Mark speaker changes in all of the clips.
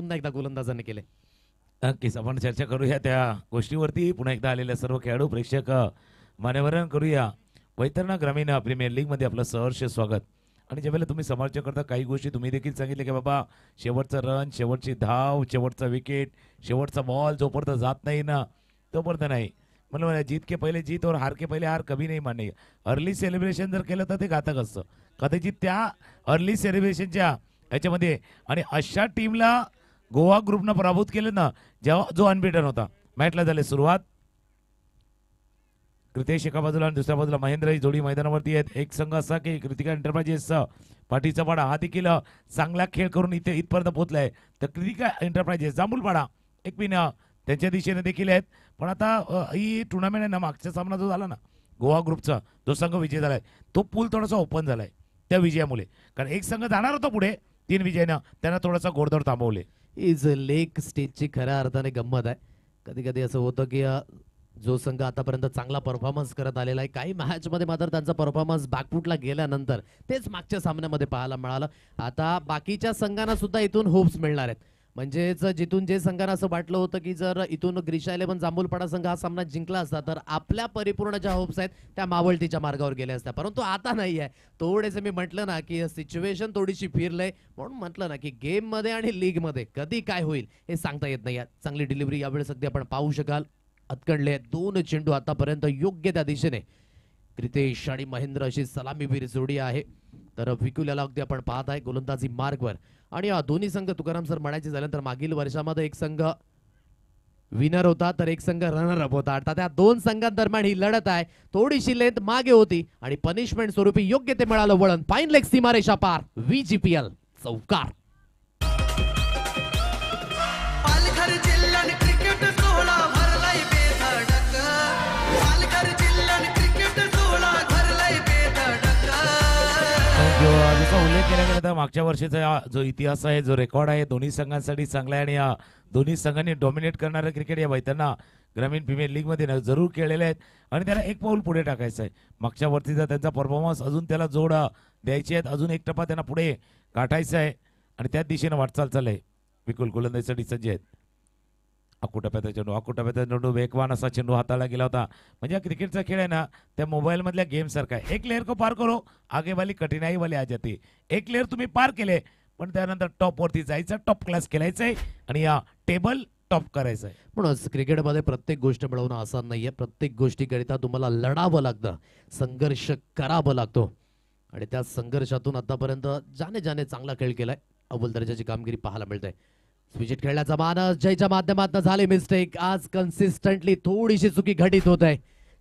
Speaker 1: पुन्हा एकदा गोलंदाजांनी केले.
Speaker 2: नक्कीच आपण चर्चा करूया त्या गोष्टीवरती. पुन्हा एकदा आलेल्या सर्व खेळाडू प्रेक्षक मान्यवरांना करूया वैतरणा ग्रामीण प्रीमियर लीग मध्ये आपलं सहर्ष स्वागत. आणि ज्यावेळेला तुम्ही समालोचन करता काही गोष्टी तुम्ही देखील सांगितले की बाबा शेवटचा रन, शेवटची धाव, शेवटचा विकेट, शेवटचा बॉल जोपर्यंत जात नाही ना तोपर्यंत नाही. म्हणून जीत के पहिले जीत और हार के पहिले हार कभी नाही मान्य. अर्ली सेलिब्रेशन जर केलं तर ते घातक असतं. कदाचित त्या अर्ली सेलिब्रेशनच्या ह्याच्यामध्ये आणि अशा टीमला गोवा ग्रुपनं पराभूत केलं ना जेव्हा जो अनबीटन होता. मॅचला झाली सुरुवात. कृतेश एका बाजूला आणि दुसऱ्या बाजूला महेंद्र ही जोडी मैदानावरती आहेत. एक संघ असा की कृतिका एंटरप्राइजेसचा पाठीचा पाडा हा देखील चांगला खेळ करून इथपर्यंत पोहोचलाय. तर कृतिका एंटरप्राइजेस जांभूलपाडा एक पिन त्यांच्या दिशेने देखील आहेत. पण आता ही टुर्नामेंट आहे ना मागचा सामना जो झाला ना गोवा ग्रुपचा जो संघ विजय झालाय तो पूल थोडासा ओपन झालाय त्या विजयामुळे. कारण एक संघ जाणार होता पुढे 3 विजयानं त्यांना थोडासा घोडदौड थांबवले.
Speaker 1: इज लेक स्टेजची खऱ्या अर्थाने गंमत आहे. कधी कधी असं होतं की जो संघ आतापर्यंत चांगला परफॉर्मन्स करत आलेला आहे काही मॅचमध्ये मात्र त्यांचा परफॉर्मन्स बॅकफुटला गेल्यानंतर तेच मागच्या सामन्यामध्ये पाहायला मिळालं. आता बाकीच्या संघांना सुद्धा इथून होप्स मिळणार आहेत. म्हणजेच जिथून जे संघांना असं वाटलं होतं की जर इथून ग्रीशा 11 जांभूलपाडा संघ हा सामना जिंकला असता तर आपल्या परिपूर्ण ज्या होप्स आहेत त्या मावळतीच्या मार्गावर गेल्या असत्या. परंतु आता नाही आहे. थोडेसे मी म्हटलं ना की सिच्युएशन थोडीशी फिरलंय म्हणून म्हटलं ना की गेम मध्ये आणि लीग मध्ये कधी काय होईल हे सांगता येत नाही. चांगली डिलिव्हरी यावेळेस अगदी आपण पाहू शकाल. अतकडले 2 चेंडू आतापर्यंत योग्य त्या दिशेने कृतेश आणि महेंद्र अशी सलामीवीर जोडी आहे. तर विकुल्याला अगदी आपण पाहत आहे गोलंदाजी मार्गवर. आणि दोन्ही संघ तुकाराम सर म्हणायचे झाले तर मागील वर्षामध्ये एक संघ विनर होता तर एक संघ रनर अप होता. आता त्या 2 संघांदरम्यान ही लढत आहे. थोडीशी लेंथ मागे होती आणि पनिशमेंट स्वरूपी योग्य ते मिळालं वळण. फाईन लेग सीमारेषा पार VGPL चौकार.
Speaker 2: जसा उल्लेख केला गेला तर मागच्या वर्षीचा जो इतिहास आहे जो रेकॉर्ड आहे दोन्ही संघांसाठी चांगला आहे. आणि या दोन्ही संघांनी डॉमिनेट करणारं क्रिकेट या वैतरणा ग्रामीण प्रीमियर लीग मध्ये जरूर खेळलेले आहेत. आणि त्याला एक पाऊल पुढे टाकायचं आहे. मागच्या वर्षीचा त्यांचा परफॉर्मन्स अजून त्याला जोड द्यायची आहेत. अजून एक टप्पा त्यांना पुढे गाठायचा आहे आणि त्याच दिशेने वाटचाल चाललंय. विकुल गोलंदाजीसाठी सज्ज आहेत. अकुटप्याचा चेंडू वेगवान असा चेंडू हाताळला गेला होता. म्हणजे क्रिकेटचा खेळ आहे ना त्या मोबाईल मधल्या गेम सारखा आहे. एक लेअर को पार करो आगे वाली कठिनाई वाली आ जाती. एक लेअर तुम्ही पार केले पण त्यानंतर टॉप वरती जायचं टॉप क्लास खेळायचं आहे आणि या टेबल टॉप करायचं आहे.
Speaker 1: म्हणूनच क्रिकेटमध्ये प्रत्येक गोष्ट मिळवणं आसान नाहीये. प्रत्येक गोष्टीकरिता तुम्हाला लढावं लागतं संघर्ष करावं लागतो. आणि त्या संघर्षातून आतापर्यंत ज्याने चांगला खेळ केलाय अव्वल दर्जाची कामगिरी पाहायला मिळते. स्विचिट खेळण्याचा मानस जयच्या माध्यमातून झाले मिस्टेक. आज कन्सिस्टंटली थोडीशी चुकी घटित होत आहे.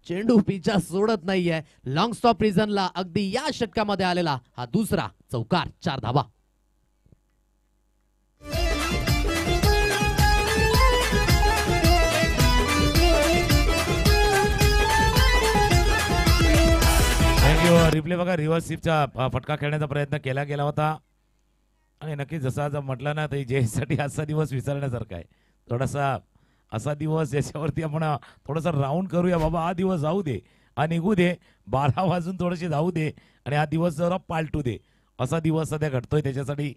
Speaker 1: चेंडू पिचा सोडत नाहीये. लॉंग स्टॉप रिझनला अगदी या षटकामध्ये आलेला हा दुसरा चौकार 4 धावा.
Speaker 2: रिप्ले बघा रिव्हर्स स्वीपचा फटका खेळण्याचा प्रयत्न केला गेला होता. आणि नक्कीच जसं म्हटलं ना तर जयसाठी असा दिवस विसरण्यासारखा आहे. थोडासा असा दिवस ज्याच्यावरती आपण थोडासा राऊंड करूया बाबा. हा दिवस जाऊ दे हा निघू दे 12 वाजून थोडेसे जाऊ दे आणि हा दिवस जरा पालटू दे असा दिवस सध्या घडतोय. त्याच्यासाठी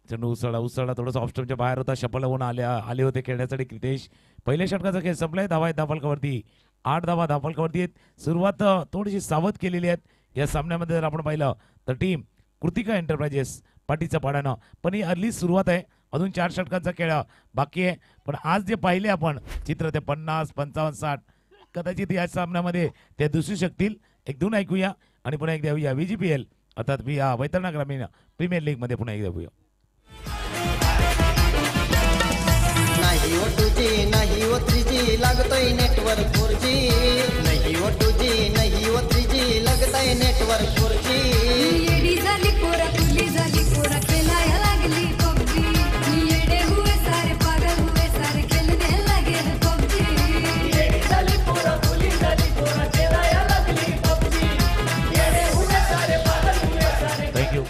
Speaker 2: चेंडू उसळला थोडंसं ऑफस्टमच्या बाहेर होता. शपल होऊन आले होते खेळण्यासाठी कृतेश. पहिल्या षटकाचा खेळ संपलाय. धावा आहेत धाफलकावरती 8 धावा धाफलकावरती आहेत. सुरुवात थोडीशी सावध केलेली आहेत या सामन्यामध्ये. जर आपण पाहिलं तर टीम कृतिका एंटरप्राइजेस पाठीचा पाडानं पण ही अर्ली सुरुवात आहे. अजून 4 षटकांचा खेळ बाकी आहे. पण आज जे पाहिले आपण चित्र ते 50 55 60 कदाचित या सामन्यामध्ये ते दिसू शकतील. 1-2 ऐकूया आणि पुन्हा एकदा येऊया VGPL अर्थात वैतरणा ग्रामीण प्रीमियर लीग मध्ये पुन्हा एकदा येऊया.
Speaker 3: नाही ओ 2G नाही ओ 3G लागतोय नेटवर्क 4G. नाही ओ 2G नाही ओ 3G लागतोय नेटवर्क 4G.
Speaker 4: येडी झाली पोरा फुली झाली पोरा खेळायला लागली PUBG. येडे हुए सारे पागल हुए सारे खेलने लगे PUBG. येडी झाली पोरा फुली झाली पोरा खेळायला लागली PUBG. येडे हुए सारे पागल हुए सारे.
Speaker 2: थँक्यू.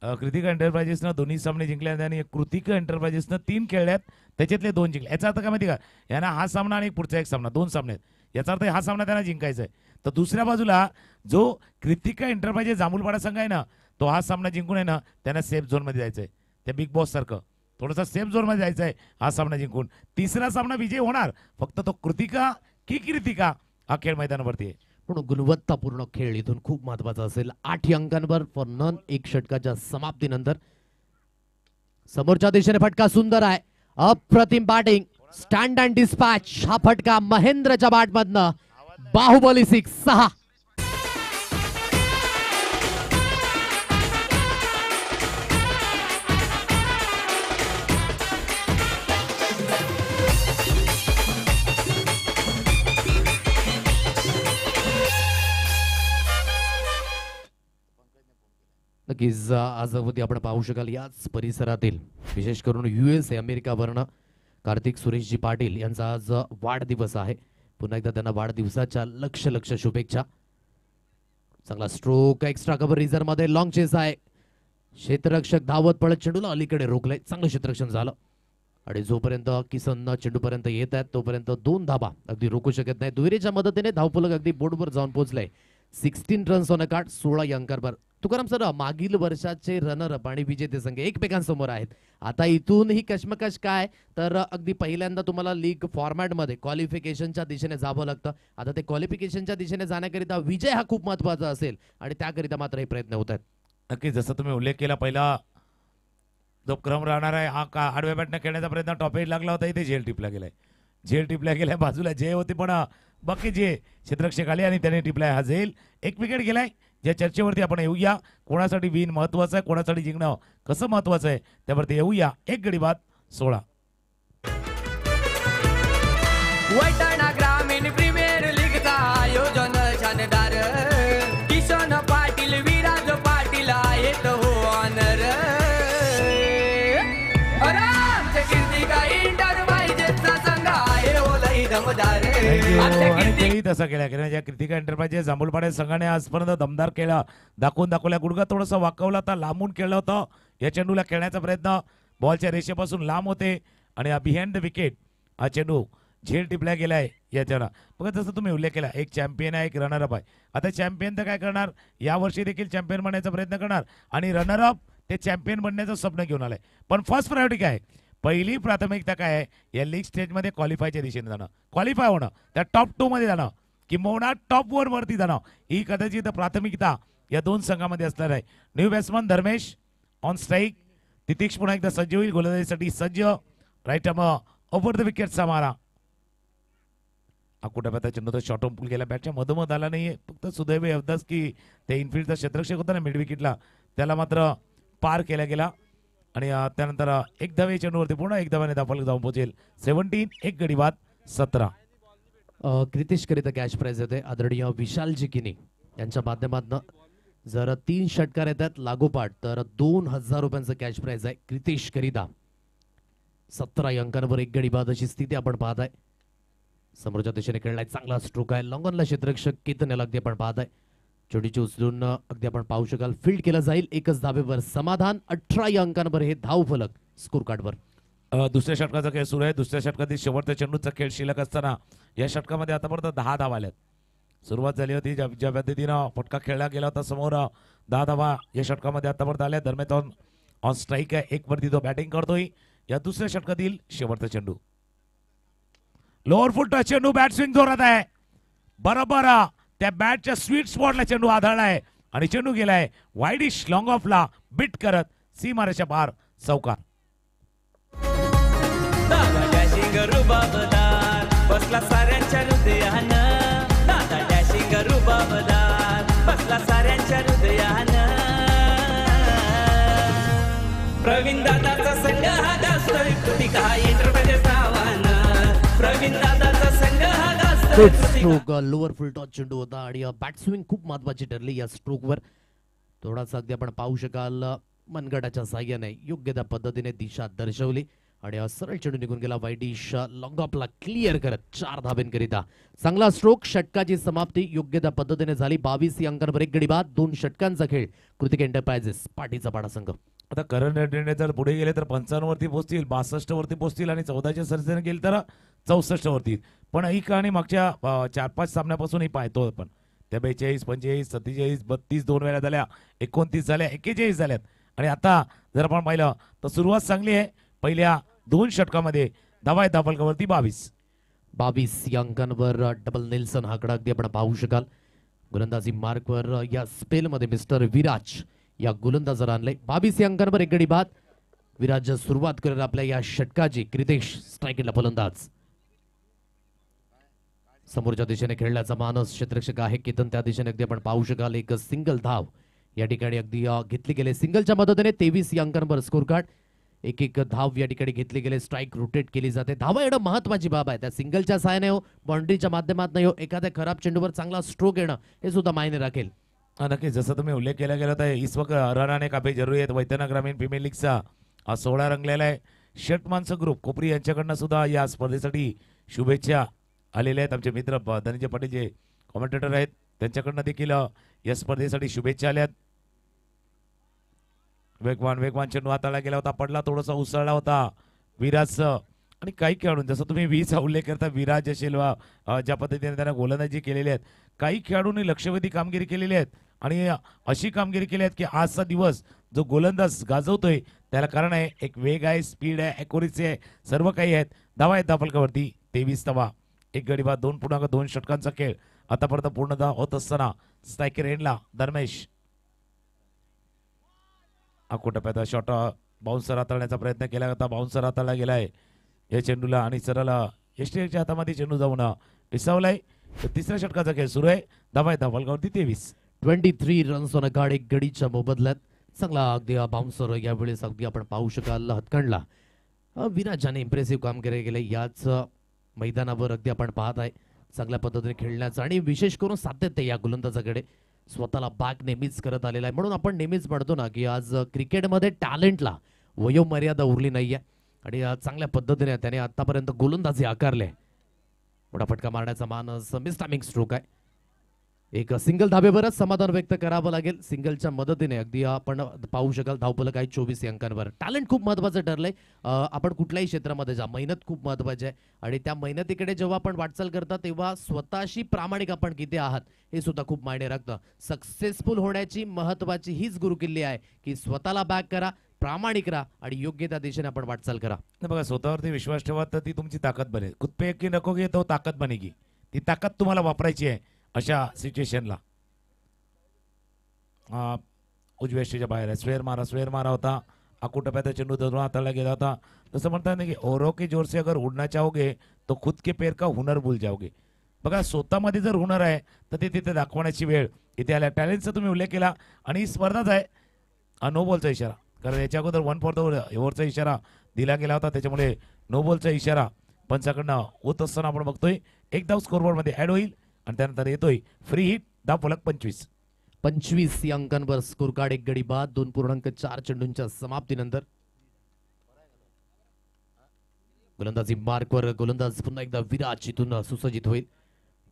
Speaker 2: कृतिका एंटरप्राइजेसनं दोन्ही सामने जिंकले आणि कृतिका एंटरप्राइजेसनं 3 खेळल्यात त्याच्यातले 2 जिंकले. याचा अर्थ काय माहिती का यांना हा सामना आणि पुढचा एक सामना 2 सामने याचा अर्थ हा सामना त्यांना जिंकायचा आहे. तर दुसऱ्या बाजूला जो कृतिका एंटरप्राइजेस जांभूलपाडा संघ आहे ना, तो हा सामना जिंकून आहे ना त्यांना सेफ झोनमध्ये जायचं आहे. त्या बिग बॉस सारखं थोडासा सेफ झोनमध्ये जायचं आहे हा सामना जिंकून. तिसरा सामना विजय होणार, फक्त तो कृतिका की कृतिका हा खेळ मैदानावरती आहे.
Speaker 1: पण गुणवत्तापूर्ण खेळ इथून खूप महत्वाचा असेल. 8 अंकांवर फॉर नन. 1 षटकाच्या समाप्तीनंतर समोरच्या दिशेने फटका सुंदर आहे. अप्रतिम बॅटिंग, स्टँड अँड डिस्पॅच. हा फटका महेंद्रच्या बॅटमधनं. बाहुबली 6. नक्कीच आज अवधी आपण पाहू शकाल याच परिसरातील विशेष करून USA अमेरिकावरनं कार्तिक सुरेशजी पाटील यांचा आज वाढदिवस आहे. पुन्हा एकदा त्यांना वाढदिवसाच्या लक्ष शुभेच्छा. चांगला स्ट्रोक, एक्स्ट्रा कव्हर रिझर्व मध्ये लॉंग चेस आहे. क्षेत्ररक्षक धावत पळत चेंडूला अलीकडे रोखलंय. चांगलं क्षेत्ररक्षण झालं आणि जोपर्यंत किसन चेंडूपर्यंत येत आहेत तोपर्यंत 2 धाबा अगदी रोखू शकत नाही. दुहेरीच्या मदतीने धावफलक अगदी बोर्डवर जाऊन पोहोचलंय. 16 रन्स ऑन अ कार्ड, 16 अंकांवर. तुकाराम सर, मागील वर्षाचे रनर अप आणि विजेते संघ एकमेकांसमोर आहेत. आता इथून ही कशमकश काय, तर अगदी पहिल्यांदा तुम्हाला लीग फॉर्मॅटमध्ये क्वालिफिकेशनच्या दिशेने जावं लागतं. आता ते क्वालिफिकेशनच्या दिशेने जाण्याकरिता विजय हा खूप महत्वाचा असेल आणि त्याकरिता मात्र हे प्रयत्न होत आहेत.
Speaker 2: नक्कीच जसं तुम्ही उल्लेख केला, पहिला जो क्रम राहणार आहे हा आडव्या बॅटनं खेळण्याचा प्रयत्न टॉप एज लागला होता. इथे झेल टिपला गेलाय, झेल टिपला गेलाय. बाजूला जय होते पण बाकी जे क्षेत्ररक्षक आले आणि त्याने टिपलाय हा झेल. 1 विकेट गेलाय. ज्या चर्चेवरती आपण येऊया, कोणासाठी विन महत्वाचं आहे, कोणासाठी जिंकणं कसं महत्वाचं आहे त्यावरती येऊया. 1 गडी बाद 16.
Speaker 5: वैतरणा ग्रामीण प्रीमियर लीगचा आयोजन शानदार. किशन पाटील, विराज पाटील आहेत हो ऑनर. आमच्या कीर्तिका एंटरप्राइजेसचा संघ आहे हो लई दमदार. आमच्या
Speaker 2: आणि
Speaker 5: कीर्तिका
Speaker 2: तेही तसा केला कारण ज्या कृतिका एंटरप्राइजेस जांभूलपाडा संघाने आजपर्यंत दमदार खेळा दाखवल्या. गुडघा थोडासा वाकवला होता, लांबून खेळलं होतं. या चेंडूला खेळण्याचा प्रयत्न बॉलच्या रेषेपासून लांब होते आणि बिहाइंड द विकेट हा चेंडू झेल टिपला गेलाय याच्याला. बघा जसं तुम्ही उल्लेख केला, एक चॅम्पियन आहे, एक रनरअप आहे. आता चॅम्पियन तर काय करणार, यावर्षी देखील चॅम्पियन बनण्याचा प्रयत्न करणार आणि रनरअप ते चॅम्पियन बनण्याचं स्वप्न घेऊन आलंय. पण फर्स्ट प्रायोरिटी काय, पहिली प्राथमिकता काय आहे, या लीग स्टेजमध्ये क्वालिफायच्या दिशेने जाणं, क्वालिफाय होणं, त्या टॉप 2 मध्ये जाणं किंवा टॉप 1 वरती जाणं, ही कदाचित प्राथमिकता या 2 संघामध्ये असणार आहे. New batsman Dharmesh on strike. Titiksh पुन्हा एकदा सज्ज होईल, गोलंदाजीसाठी सज्ज. राईट ओव्हर द विकेटचा मारा. कुठे चेंडू शॉर्ट ऑन पूल गेला, बॅटच्या मधोमध आला नाहीये. फक्त सुदैव एवढंच की ते इनफिल्डचा क्षेत्ररक्षक होता ना मिड विकेटला, त्याला मात्र पार केला गेला आणि त्यानंतर 1 धावे चेंडूवरती पूर्ण 1 धावाने धावफलक जाऊन पोहोचेल. 17. 1 गडी बाद 17.
Speaker 1: क्रितेश करिता कॅश प्राइज येते आदरणीय विशालजी किनी यांच्या माध्यमातून. जर 3 षटकार येतात लागोपाठ तर 2000 रुपयांचं कॅश प्राइज आहे क्रितेश करिता. 17 अंकांवर 1 गडी बाद अशी स्थिती आपण पाहताय. समोरच्या दिशेने खेळलाय, चांगला स्ट्रोक आहे. लॉंगॉनला क्षेत्ररक्षक केतन याला अगदी आपण पाहताय. चोडीची उचलून अगदी आपण पाहू शकाल फील्ड केला जाईल. 1च धावेवर समाधान. 18 अंकांवर हे धावफलक स्कोर कार्डवर.
Speaker 2: दुसऱ्या षटकाचा खेळ सुरू आहे. दुसऱ्या षटकातील शेवटच्या चेंडूचा खेळ शिल्लक असताना या षटकामध्ये आतापर्यंत 10 धावा आल्यात. सुरुवात झाली होती ज्या पद्धतीनं फटका खेळला गेला होता समोर, 10 धावा या षटकामध्ये आतापर्यंत आल्या. दरम्यान ऑन स्ट्राईक आहे, 1 वरती तो बॅटिंग करतोय. या दुसऱ्या षटकातील शेवटचा चेंडू, लोअर फुट चेंडू, बॅट स्विंग जोरात आहे. बरोबर त्या बॅटच्या स्वीट स्पॉटला चेंडू आढळलाय आणि चेंडू गेलाय वाईडिश लॉंग ऑफला बिट करत सीमारेषा पार. चौकार.
Speaker 5: दादा डॅशिंग रुबाबदार बसला साऱ्यांच्या हृदयानं. दादा डॅशिंग रुबाबदार बसला साऱ्यांच्या हृदयानं. प्रवीण दादाचा संघ हा गाजतोय कृतिका एंटरप्राइजेस नावानं. प्रवीण दादाचा संघ हा गाजतोय
Speaker 1: स्ट्रोक लोअर फुल टॉच चेंडू होता आणि बॅट स्विंग खूप महत्वाची ठरली या स्ट्रोकवर. थोडासा अगदी आपण पाहू शकाल मनगटाच्या साह्याने योग्य त्या पद्धतीने दिशा दर्शवली आणि सरळ चेंडू निघून गेला वाईडिश लॉंग ऑफला क्लिअर करत 4 धाब्यांकरिता. चांगला स्ट्रोक. षटकाची समाप्ती योग्य त्या पद्धतीने झाली. 22 अंकांवर 1 गडी बाद. 2 षटकांचा खेळ. कृतिका एंटरप्राइजेस पाठीचा पाडा संघ.
Speaker 2: आता करंट अटेंडन्स जर पुढे गेले तर 55 वरती पोहोचतील, 62 वरती पोहोचतील आणि 14च्या सरीने गेले तर 64 वरती. पण ही कहाणी मागच्या 4-5 सामन्यापासून ही पाहतो आपण. त्या 42, 45, 47, 32 2 वेळा झाल्या, 29 झाल्या, 41 झाल्यात. आणि आता जर आपण पाहिलं तर सुरुवात चांगली आहे. पहिल्या 2 षटकामध्ये धावा आहेत धावफलकावरती 22
Speaker 1: या अंकांवर डबल नेल्सन हा कडा अगदी आपण पाहू शकाल. गोलंदाजी मार्कवर या स्पेलमध्ये मिस्टर विराज या गोलंदाजाला आणले. 22 या अंकांवर एक गडी बाद. विराज सुरुवात करेल आपल्या या षटकाची. क्रितेश स्ट्रायकिंगला फलंदाज. समोरच्या दिशेने खेळण्याचा मानस क्षेत्ररक्षक आहे केतन, त्या दिशेने अगदी आपण पाहू शकाल. एक सिंगल धाव या ठिकाणी अगदी घेतली गेली. सिंगलच्या मदतीने 23 या अंकांवर स्कोर कार्ड. एक धाव या ठिकाणी घेतली गेले. स्ट्राईक रोटेट केली जाते. धावा येणं महत्वाची बाब आहे. त्या सिंगलच्या सहाय्याने हो, बाउंड्रीच्या माध्यमातून हो, एखाद्या खराब चेंडूवर चांगला स्ट्रोक येणं हे सुद्धा मायने राखेल.
Speaker 2: नक्कीच जसं तुम्ही उल्लेख केला गेला तर इस वक्त रन आने काफी जरुरी आहे. वैतरणा ग्रामीण प्रीमियर लीगचा हा 16 रंगलेला आहे. षटमांच ग्रुप कोपरी यांच्याकडनं सुद्धा या स्पर्धेसाठी शुभेच्छा आलेल्या आहेत. आमचे मित्र धनंजय पाटील जे कॉमेंटेटर आहेत त्यांच्याकडनं देखील या स्पर्धेसाठी शुभेच्छा आल्यात. वेगवान चेंडू हाताळला गेला होता, पडला, थोडासा उसळला होता विराज. आणि काही खेळाडू जसं तुम्ही 20 चा उल्लेख करता, विराज असेल ज्या पद्धतीने त्यांना गोलंदाजी केलेली आहेत, काही खेळाडूंनी लक्षवेधी कामगिरी केलेली आहेत. आणि अशी कामगिरी केली आहेत की आजचा दिवस जो गोलंदाज गाजवतोय त्याला कारण आहे, एक वेग आहे, स्पीड आहे, ॲक्युरेसी आहे, सर्व काही आहेत. धावा आहेत धावफलकावरती 23 धावा. एक गडी बाद. 2.2 षटकांचा खेळ आतापर्यंत पूर्ण होत असताना स्ट्रायकर एंडला धर्मेश टप्प्यात शॉट बाउन्सर हाताळण्याचा प्रयत्न केला होता. बाउन्सर हाताळला गेलाय या चेंडूला आणि सरळ एसटीच्या हातामध्ये चेंडू जाऊन विसावलाय. तिसऱ्या षटकाचा खेळ सुरू आहे. धावा आहेत धावफलकावरती
Speaker 1: 23 रन्स ऑन अ गाड. एक गडीच्या मोबदल्यात चांगला अगदी बाउन्सर यावेळेस अगदी आपण पाहू शकाल हतकंडला. विराजाने इम्प्रेसिव्ह काम केले गेले याच मैदानावर अगदी आपण पाहत आहे. चांगल्या पद्धतीने खेळण्याचं आणि विशेष करून सातत्य या गोलंदाजाकडे स्वतःला बॅक नेहमीच करत आलेला आहे. म्हणून आपण नेहमीच म्हणतो ना की आज क्रिकेटमध्ये टॅलेंटला वयोमर्यादा उरली नाहीये आणि चांगल्या पद्धतीने त्याने आतापर्यंत गोलंदाजी आकारले. मोठा फटका मारण्याचा मानस. मिसटायमिंग स्ट्रोक आहे. एक सिंगल धाबेवरच समाधान व्यक्त करावं लागेल. सिंगलच्या मदतीने अगदी आपण पाहू शकाल धावफलक आहे 24 अंकांवर. टॅलेंट खूप महत्वाचं ठरलंय. आपण कुठल्याही क्षेत्रामध्ये जा, मेहनत खूप महत्वाची आहे आणि त्या मेहनतीकडे जेव्हा आपण वाटचाल करता तेव्हा स्वतःशी प्रामाणिक आपण किती आहात हे सुद्धा खूप मायने राखतं. सक्सेसफुल होण्याची महत्वाची हीच गुरुकिल्ली आहे की स्वतःला बॅक करा, प्रामाणिक राहा आणि योग्य त्या दिशेने आपण वाटचाल करा.
Speaker 2: बघा, स्वतःवरती विश्वास ठेवा तर ती तुमची ताकद बनेल. खुद पे की नकोगे तो ताकद बनेगी. ती ताकद तुम्हाला वापरायची आहे अशा सिच्युएशनला. उजव्या स्टेजच्या बाहेर स्वेअर मारा होता. टप्प्यात चेंडू धरून हाताळला गेला होता. तसं म्हणतात ना की औरों के जोर से अगर उडना चाहोगे तो खुद के पैर का हुनर भूल जाओगे. बघा, स्वतःमध्ये जर हुनर आहे तर ते तिथे दाखवण्याची वेळ इथे आल्या. टॅलेंटचा तुम्ही उल्लेख केला आणि ही स्पर्धाच आहे. नो बॉलचा इशारा, कारण याच्या अगोदर 1 फॉर द ओव्हरचा इशारा दिला गेला होता, त्याच्यामुळे नो बॉलचा इशारा पंचाकडनं होत असताना आपण बघतोय. एक धाव स्कोरबोर्डमध्ये ऍड होईल आणि त्यानंतर येतोय फ्री हिट. धावफलक 25
Speaker 1: या अंकांवर स्कोर कार्ड. एक गडी बाद. 2.4 चेंडूंच्या समाप्तीनंतर गोलंदाजी मार्कवर गोलंदाज पुन्हा एकदा विराज इथून सुसज्जित होईल.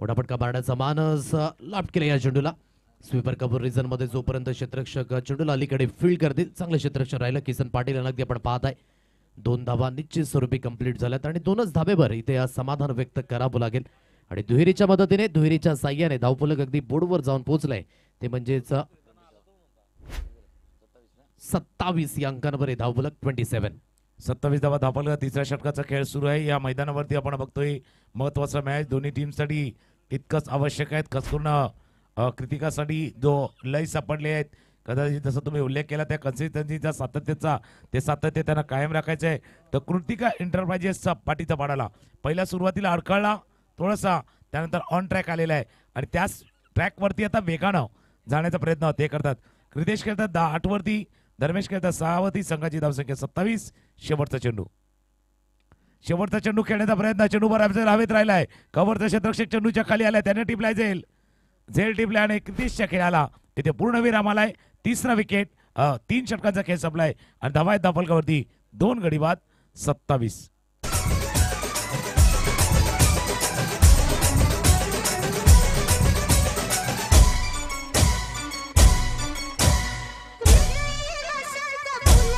Speaker 1: मोठा फटका मारण्याचा मानस. लॉफ्ट केला या चेंडूला. स्वीपर कव्हर रिझन मध्ये जोपर्यंत क्षेत्ररक्षक चेंडूला अलीकडे फील्ड करतील, चांगले क्षेत्ररक्षक राहिलं किसन पाटील यांना अगदी आपण पाहत आहे. 2 धावा निश्चित स्वरूपी कंप्लीट झाल्यात आणि 2च धाबेवर इथे समाधान व्यक्त करावं लागेल. आणि दुहेरीच्या मदतीने, दुहेरीच्या साह्याने धावफलक अगदी बोर्डवर जाऊन पोहोचलाय. ते म्हणजेच 27 या अंकांवर धावफलक
Speaker 2: 27 धावा धावफलक. तिसऱ्या षटकाचा खेळ सुरू आहे. या मैदानावरती आपण बघतोय महत्वाचा मॅच दोन्ही टीमसाठी तितकंच आवश्यक आहेत. खास करून कृतिकासाठी जो लय सापडले आहेत, कदाचित जसं तुम्ही उल्लेख केला त्या कन्सिस्टन्सीचा, सातत्याचा, ते सातत्य त्यांना कायम राखायचं आहे. तर कृतिका एंटरप्राइजेसचा पाठीचा पाडाला पहिल्या सुरुवातीला अडखळला थोडासा, त्यानंतर ऑन ट्रॅक आलेला आहे आणि त्याच ट्रॅकवरती आता वेगानं जाण्याचा प्रयत्न ते करतात. क्रितेश खेळतात 8 वरती, धर्मेश खेळतात 6 वरती. संघाची धावसंख्या 27. शेवटचा चेंडू खेळण्याचा प्रयत्न. चेंडू बराबर हवेत राहिलाय. कव्हरचा क्षेत्ररक्षक चेंडूच्या खाली आलाय, त्याने टिपलाय झेल टिपलाय आणि क्रितेशच्या खेळाला तिथे पूर्ण विराम आलाय. तिसरा विकेट. 3 षटकांचा खेळ संपलाय आणि धावा आहेत धावफलकावरती 2 गडी बाद. 27.
Speaker 6: Thank you.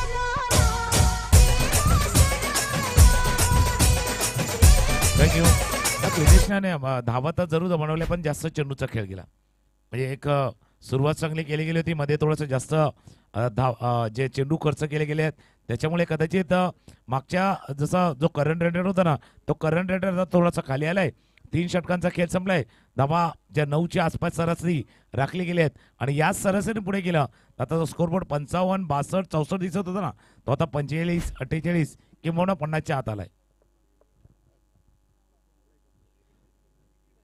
Speaker 2: फिनिशने धावा तर जरूर बनवल्या पण जास्त चेंडूचा खेळ गेला. म्हणजे एक सुरुवात चांगली केली गेली होती, मध्ये थोडंसं जास्त जे चेंडू खर्च केले गेले आहेत त्याच्यामुळे कदाचित मागच्या जसा जो करंट रेटर होता ना तो करंट रेटर थोडासा खाली आलाय. 3 षटकांचा खेळ संपलाय. धावा ज्या 9च्या आसपास सरासरी राखली गेली आहेत आणि याच सरासरी पुढे गेला. आता जो स्कोरबोर्ड 55, 62, 64 दिसत होता ना तो आता 45, 48 किंवा 50च्या आत आलाय.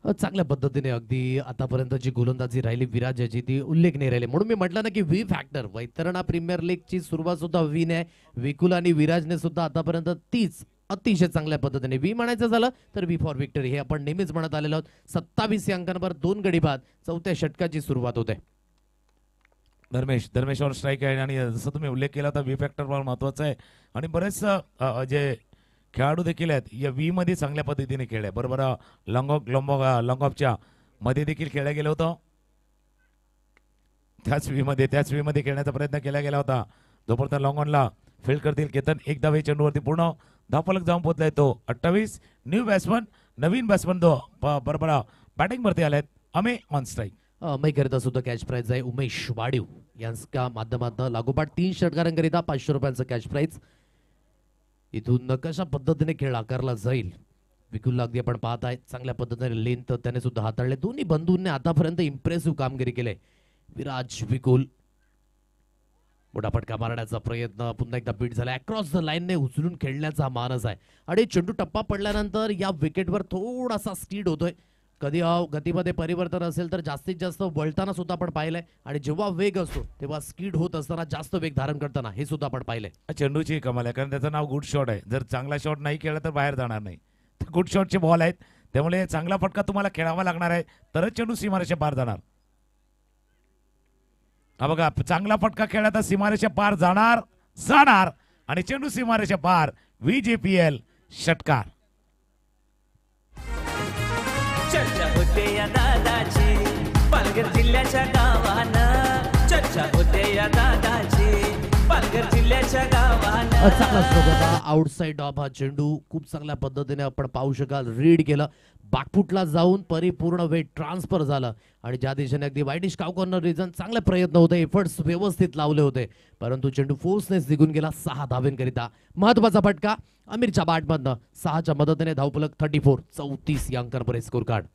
Speaker 1: चांगल्या पद्धतीने अगदी आतापर्यंतची गोलंदाजी राहिली विराज याची ती उल्लेखनीय राहिली. म्हणून मी म्हटलं ना की व्ही फॅक्टर वैतरणा प्रीमियर लीगची सुरुवात सुद्धा व्हीने आहे. विकुल आणि विराजने सुद्धा आतापर्यंत तीच अतिशय चांगल्या पद्धतीने व्ही म्हणायचं झालं तर व्ही फॉर विक्टरी हे आपण नेहमीच म्हणत आलेलो आहोत. 27 अंकांवर 2 गडी बाद 4थ्या षटकाची सुरुवात होते.
Speaker 2: धर्मेशवर स्ट्राईक आहे आणि जसं तुम्ही उल्लेख केला होता व्ही फॅक्टर फार महत्वाचा आहे आणि बरेच जे खेळाडू देखील आहेत या व्ही मध्ये चांगल्या पद्धतीने खेळले. बरोबर लॉंग ऑफच्या मध्ये देखील खेळलं गेलं होतं. त्याच व्ही मध्ये खेळण्याचा प्रयत्न केला गेला होता. जोपर्यंत लॉंग ऑनला फील्ड करतील केतन एक धावे चेंडूवरती पूर्ण धावफलक जाऊन पोहोचलाय तो 28. न्यू बॅट्समन नवीन बॅट्समन तो बरोबर बॅटिंग वरती आलाय. अमे ऑन स्ट्राईक
Speaker 1: करता सुद्धा कॅच प्राइज आहे उमेश वाडीव यांच्या माध्यमातून लागोपाठ 3 षटकारांकरिता 500 रुपयांचं कॅच प्राइज. इथून कशा पद्धतीने खेळ आकारला जाईल विकुलला अगदी आपण पाहत आहे. चांगल्या पद्धतीने लेंथ त्याने सुद्धा हाताळले. दोन्ही बंधूंनी आतापर्यंत इम्प्रेसिव्ह कामगिरी केले. विराज विकुल मोठा फटका मारण्याचा प्रयत्न पुन्हा एकदा बीट झाला. अक्रॉस द लाईनने उचलून खेळण्याचा मानस आहे आणि चेंडू टप्पा पडल्यानंतर या विकेटवर थोडासा स्पीड होतोय. कधी गतीमध्ये परिवर्तन असेल तर जास्तीत जास्त वळताना सुद्धा आपण पाहिलंय आणि जेव्हा वेग असतो तेव्हा स्पीड होत असताना जास्त वेग धारण करताना हे सुद्धा आपण पाहिलंय.
Speaker 2: चेंडूची कमाल आहे कारण त्याचं नाव गुड शॉट आहे. जर चांगला शॉट नाही खेळला तर बाहेर जाणार नाही. गुड शॉटचे बॉल आहेत त्यामुळे चांगला फटका तुम्हाला खेळावा लागणार आहे तरच चेंडू सीमारेषा पार जाणार. हा बघा चांगला फटका खेळला तर सीमारेषा पार जाणार आणि चेंडू सीमारेषा पार. VJPL षटकार.
Speaker 5: चर्चा होते या दादाची पालघर जिल्ह्याच्या गावानं. चर्चा होते या दादाची पालघर जिल्ह्याच्या गावानं.
Speaker 1: चांगला स्ट्रोक होता आउटसाइड ऑफ हा चेंडू खूप चांगल्या पद्धतीने आपण पाहू शकाल रीड केलं. बॅकफुटला जाऊन परिपूर्ण वेट ट्रान्सफर झालं आणि ज्या दिशेने अगदी वाईटिश काव कॉर्नर रिजन चांगले प्रयत्न होते एफर्ट्स व्यवस्थित लावले होते परंतु चेंडू फोर्सनेस निघून गेला 6 धावेंकरिता. महत्वाचा फटका अमीरच्या बॅटमधनं 6च्या मदतीने धावफलक 34 34 या अंकांपर्यंत स्कोर कार्ड.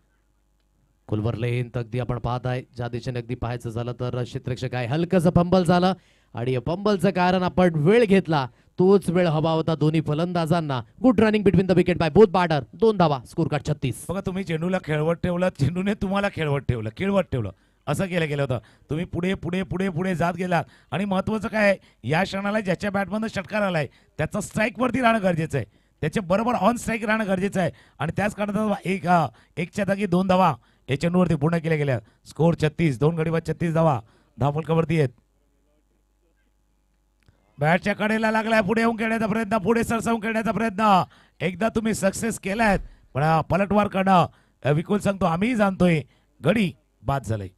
Speaker 1: कुलवर लेन अगदी आपण पाहत आहे ज्या दिशेने अगदी पाहायचं झालं तर क्षेत्ररक्षक आहे हलकंसं फंबल झालं आणि या फंबलचं कारण आपण वेळ घेतला तोच वेळ हवा होता दोन्ही फलंदाजांना. Good running between the wicket by both batter 2 धावा स्कोर कार्ड 36.
Speaker 2: बघा तुम्ही चेंडूला खेळवत ठेवलं चेंडूने तुम्हाला खेळवत ठेवलं असं केलं गेलं होतं. तुम्ही पुढे पुढे पुढे पुढे जात गेलात आणि महत्वाचं काय या क्षणाला ज्याच्या बॅटमधून षटकार आलाय त्याचा स्ट्राईक वरती राहणं गरजेचं आहे. त्याच्या बरोबर ऑन स्ट्राईक राहणं गरजेचं आहे आणि त्याच कारणात एकच्या जागी 2 धावा या चेंडूवरती पूर्ण केल्या गेल्या. स्कोर 36 2 गडी बाद 36 धावा धावफलकावरती आहेत. बॅटच्या कडेला लागलाय पुढे येऊन खेळण्याचा प्रयत्न पुढे सरसावून खेळण्याचा प्रयत्न एकदा तुम्ही सक्सेस केलाय पण पलटवार करणं विकुल सांगतो आम्ही जाणतोय गडी बाद झालंय.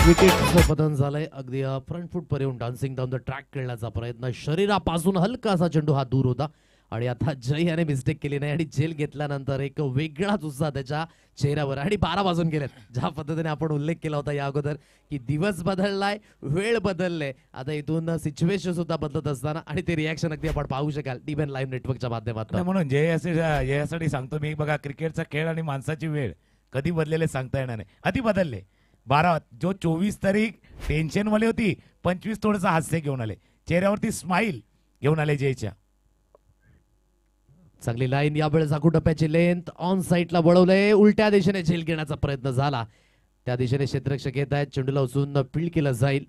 Speaker 1: विकेटचं पतन झालंय अगदी फ्रंट फूट पर येऊन डान्सिंग डाऊन द ट्रॅक खेळण्याचा प्रयत्न शरीरापासून हलकासा चेंडू हा दूर होता आणि आता जय याने मिस्टेक केली नाही आणि झेल घेतल्यानंतर एक वेगळाच उत्साह त्याच्या चेहऱ्यावर आणि 12 वाजून गेलेत. ज्या पद्धतीने आपण उल्लेख केला होता या अगोदर की दिवस बदललाय वेळ बदलले आता इथून सिच्युएशन सुद्धा बदलत असताना आणि ते रिॲक्शन अगदी आपण पाहू शकाल टीव्ही लाईव्ह नेटवर्कच्या माध्यमातून.
Speaker 2: म्हणून यासाठी सांगतो मी बघा क्रिकेटचा खेळ आणि माणसाची वेळ कधी बदलेले सांगता येणार नाही. अति बदलले 12 जो 24 तारीख टेन्शन वाली होती 25 थोडंसं हास्य घेऊन आले चेहऱ्यावरती स्माइल घेऊन आले जयच्या.
Speaker 1: चांगली लाईन यावेळेस झाकू टप्प्याची लेंथ ऑन साईडला वळवलंय उलट्या दिशेने झेल घेण्याचा प्रयत्न झाला त्या दिशेने क्षेत्ररक्षक येत आहेत चेंडूला उचलून फील्ड केलं जाईल.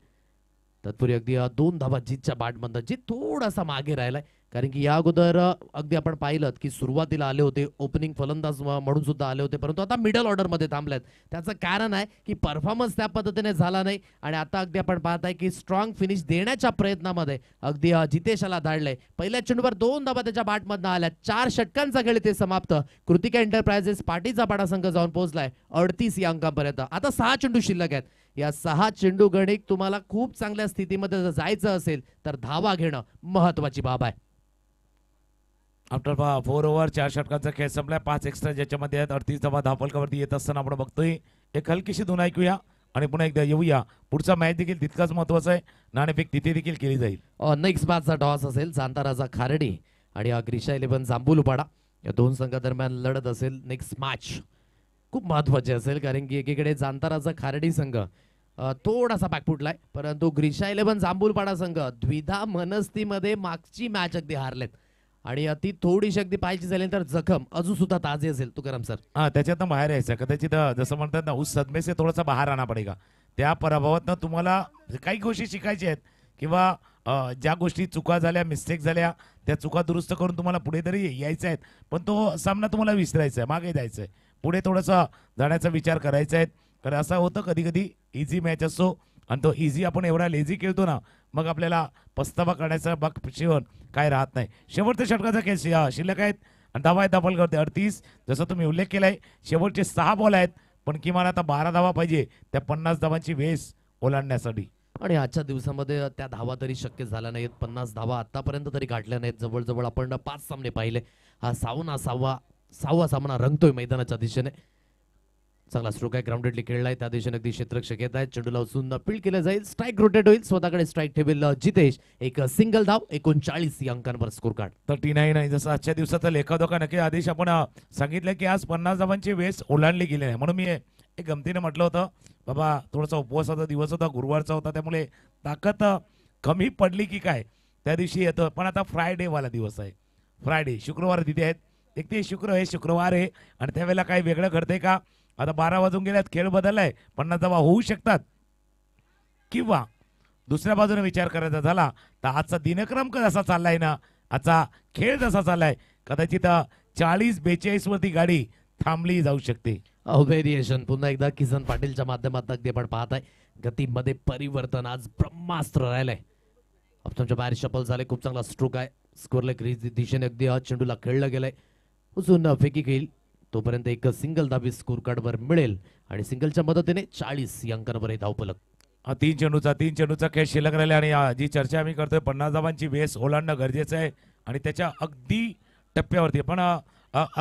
Speaker 1: तत्पूर्वी अगदी 2 धावा जीतच्या बॅटमधनं जी थोडासा मागे राहिलाय कारण की या अगोदर अगदी आपण पाहिलं की सुरुवातीला आले होते ओपनिंग फलंदाज म्हणून सुद्धा आले होते, परंतु आता मिडल ऑर्डरमध्ये थांबलेत. त्याचं कारण आहे की परफॉर्मन्स त्या पद्धतीने झाला नाही आणि आता अगदी आपण पाहत आहे की स्ट्रॉंग फिनिश देण्याच्या प्रयत्नामध्ये अगदी जितेशाला धाडलंय. पहिल्या चेंडूवर 2 धावा त्याच्या बॅटमधनं आल्या. 4 षटकांचा खेळ ते समाप्त. कृतिका एंटरप्राइजेस पाटीचा पाडा संघ जाऊन पोहोचलाय 38 या अंकापर्यंत. आता 6 चेंडू शिल्लक आहेत. या 6 चेंडू गणिक तुम्हाला खूप चांगल्या स्थितीमध्ये जर जायचं असेल तर धावा घेणं महत्वाची बाब आहे.
Speaker 2: आफ्टर 4 ओव्हर 4 षटकांचा खेळ संपलाय. 5 एक्स्ट्रा ज्याच्यामध्ये आहेत 38 धावा धावफलकावरती येत असताना आपण बघतोय. एक हलकीशी धून ऐकूया आणि पुन्हा एकदा येऊया. पुढचा मॅच देखील तितकाच महत्वाचा आहे. नाणेफेक तिथे देखील केली जाईल.
Speaker 1: नेक्स्ट मॅचचा टॉस असेल जांताराचा खारडी आणि ग्रिशा 11 जांबुलपाडा या दोन संघादरम्यान लढत असेल. नेक्स्ट मॅच खूप महत्वाची असेल कारण की एकीकडे जांताराचा खारडी संघ थोडासा बॅकफुटलाय, परंतु ग्रिशा 11 जांबुलपाडा संघ द्विधा मनस्थितीमध्ये मागची मॅच अगदी हारलेत आणि ती थोडीशी अगदी पाहायची झाली तर जखम अजून सुद्धा ताजी असेल. तुकाराम सर,
Speaker 2: त्याच्यातनं बाहेर यायचं कदाचित जसं म्हणतात ना उस सदमे से थोडासा बाहेर आना पडेगा. त्या पराभवातनं तुम्हाला काही गोष्टी शिकायच्या आहेत किंवा ज्या गोष्टी चुका झाल्या मिस्टेक झाल्या त्या चुका दुरुस्त करून तुम्हाला पुढे तरी यायचं आहेत. पण तो सामना तुम्हाला विसरायचा आहे, मागे जायचं आहे, पुढे थोडासा जाण्याचा विचार करायचा आहे. कारण असं होतं कधी कधी इझी मॅच असतो आणि तो इझी आपण एवढा लेझी खेळतो ना मग आपल्याला पस्तावा करण्याचा शिवण काय राहत नाही. शेवटच्या षटकाचा खेळ शिल्लक आहेत आणि धावा आहेत दाखल करते 38. जसं तुम्ही उल्लेख केलाय शेवटचे 6 बॉल आहेत पण किमान आता 12 धावा पाहिजे त्या 50 धावांची वेस ओलांडण्यासाठी.
Speaker 1: आणि आजच्या दिवसामध्ये त्या धावा तरी शक्य झाल्या नाहीत. 50 धावा आतापर्यंत तरी गाठल्या नाहीत. जवळजवळ आपण 5 सामने पाहिले. हा सहावा सामना रंगतोय मैदानाच्या दिशेने. चांगला स्ट्रोक आहे, ग्राउंडेडली खेळलाय त्या दिशेने अगदी क्षेत्ररक्षक येत आहेत. चेंडूला उचलून फील्ड केलं जाईल. स्ट्राईक रोटेट होईल. स्वतःकडे स्ट्राईक ठेवेल जितेश. एक सिंगल धाव 39 या अंकांवर स्कोर कार्ड
Speaker 2: 39 नाही. जसं आजच्या दिवसाचा लेखाजोखा नक्की आदेश आपण सांगितलं की आज 50 धावांची वेस ओलांडली गेली नाही. म्हणून मी एक गमतीने म्हटलं होतं बाबा थोडासा उपवासाचा दिवस होता, गुरुवारचा होता, त्यामुळे ताकद कमी पडली की काय त्या दिवशी येतं. पण आता फ्रायडेवाला दिवस आहे. फ्रायडे शुक्रवार तिथे आहेत. एक ते शुक्रवार आहे आणि त्यावेळेला काही वेगळं घडतंय का? आता 12 वाजून गेल्यात, खेळ बदललाय, 50 धावा होऊ शकतात. किंवा दुसऱ्या बाजूने विचार करायचा झाला तर आजचा दिनक्रम जसा चाललाय ना, आजचा खेळ जसा चाललाय कदाचित 40-42 वरती गाडी थांबली जाऊ शकते.
Speaker 1: व्हेरिएशन पुन्हा एकदा किसन पाटीलच्या माध्यमातून अगदी आपण पाहताय गतीमध्ये परिवर्तन आज ब्रह्मास्त्र राहिलंय. ऑप्शनच्या बाहेर शफल झाले. खूप चांगला स्ट्रोक आहे. स्कोरला क्रीज दिशेने अगदी चेंडूला खेळलं गेलंय. उचलून फेकी घेईल तोपर्यंत एक सिंगल धाबी स्कोर कार्डवर मिळेल आणि सिंगलच्या मदतीने 40 या अंकांवर हे धावफलक.
Speaker 2: 3 चेंडूचा खेळ शिल्लक राहिला आणि जी चर्चा आम्ही करतोय 50 धावांची वेस ओलांडणं गरजेचं आहे आणि त्याच्या अगदी टप्प्यावरती पण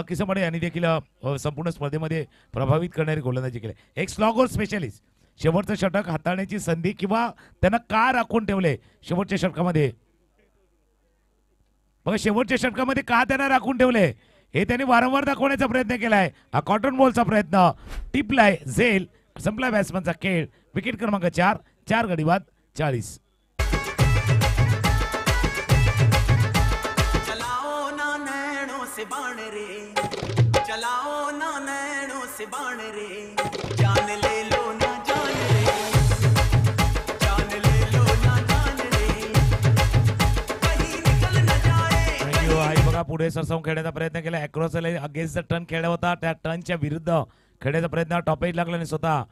Speaker 2: किसमडे यांनी देखील संपूर्ण स्पर्धेमध्ये प्रभावित करणारी गोलंदाजी केली. एक स्लॉगर स्पेशलिस्ट शेवटचं षटक हाताळण्याची संधी किंवा त्यांना का राखून ठेवले शेवटच्या षटकामध्ये, बघा शेवटच्या षटकामध्ये का त्यांना राखून ठेवले हे त्यांनी वारंवार दाखवण्याचा प्रयत्न केलाय. हा कॉटन बॉलचा प्रयत्न टिपलाय, झेल संपला बॅट्समनचा खेळ. विकेट क्रमांक 4 गडी बाद 40.
Speaker 6: चलाओ ना नैनों से बाण रे, चलाओ ना नैनों से बाण रे, जान ले लो ना जान रे, जान ले लो ना जान रे, कहीं निकल न जाए.
Speaker 2: थँक्यू. आई बघा पुढे सरसावून खेळण्याचा प्रयत्न केला. अक्रॉस अगेन्स्ट द टर्न खेळला होता. त्या टर्नच्या विरुद्ध खेळण्याचा प्रयत्न टॉप एज लागला आणि स्वतः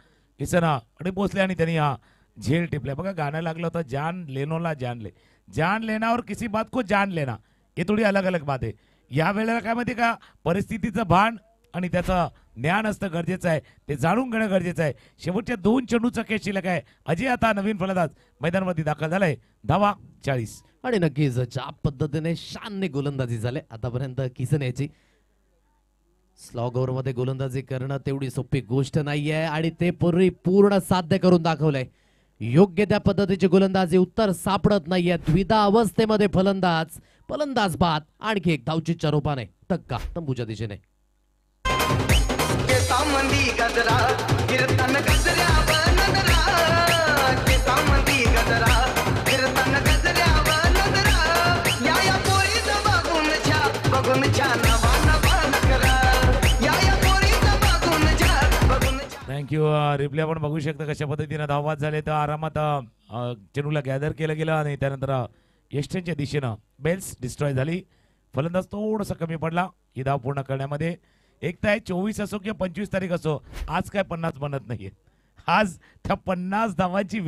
Speaker 2: किसना अडे पोचले आणि त्यांनी हा झेल टिपले. बघा गाणं लागलं होतं जान लेनोला जान ले, जान लेना और किसी बात को जान लेना हे थोडी अलग अलग बात आहे. या वेळेला काय माहिती का परिस्थितीचं भान आणि त्याचं ज्ञान असणं गरजेचं आहे. ते जाणून घेणं गरजेचं आहे. शेवटच्या 2 चेंडूचा खेळ शिल्लक आहे. अजय आता नवीन फलंदाज मैदानामध्ये दाखल झालाय. धावा 40.
Speaker 1: आणि नक्कीच ज्या पद्धतीने शानने गोलंदाजी झाले आतापर्यंत किसन याची स्लॉग ओव्हर मध्ये गोलंदाजी करणं तेवढी सोपी गोष्ट नाहीये आणि ते पूर्ण साध्य करून दाखवलंय. योग्य त्या पद्धतीची गोलंदाजी उत्तर सापडत नाहीये. द्विधा अवस्थेमध्ये फलंदाज बाद. आणखी एक धावचीच्या रूपाने धक्का तंबूच्या दिशेने.
Speaker 3: केसामंदी गजरा कीर्तन गजऱ्यावर नजरा, केसामंदी गजरा कीर्तन गजऱ्यावर नजरा, या पोरीचं बघून छान नवा करा, या पोरीचं बघून
Speaker 2: थँक्यू. रिप्ले आपण बघू शकता कशा पद्धतीने धावबाद झाले तर आरामात चेंडूला गॅदर केलं गेलं आणि त्यानंतर यष्टेंच्या दिशेनं बेल्स डिस्ट्रॉय झाली. फलंदाज थोडासा कमी पडला ही धाव पूर्ण करण्यामध्ये. एक तर 24 असो किंवा 25 तारीख असो, आज काय 50 बनत नाहीये. आज त्या 50 धावांची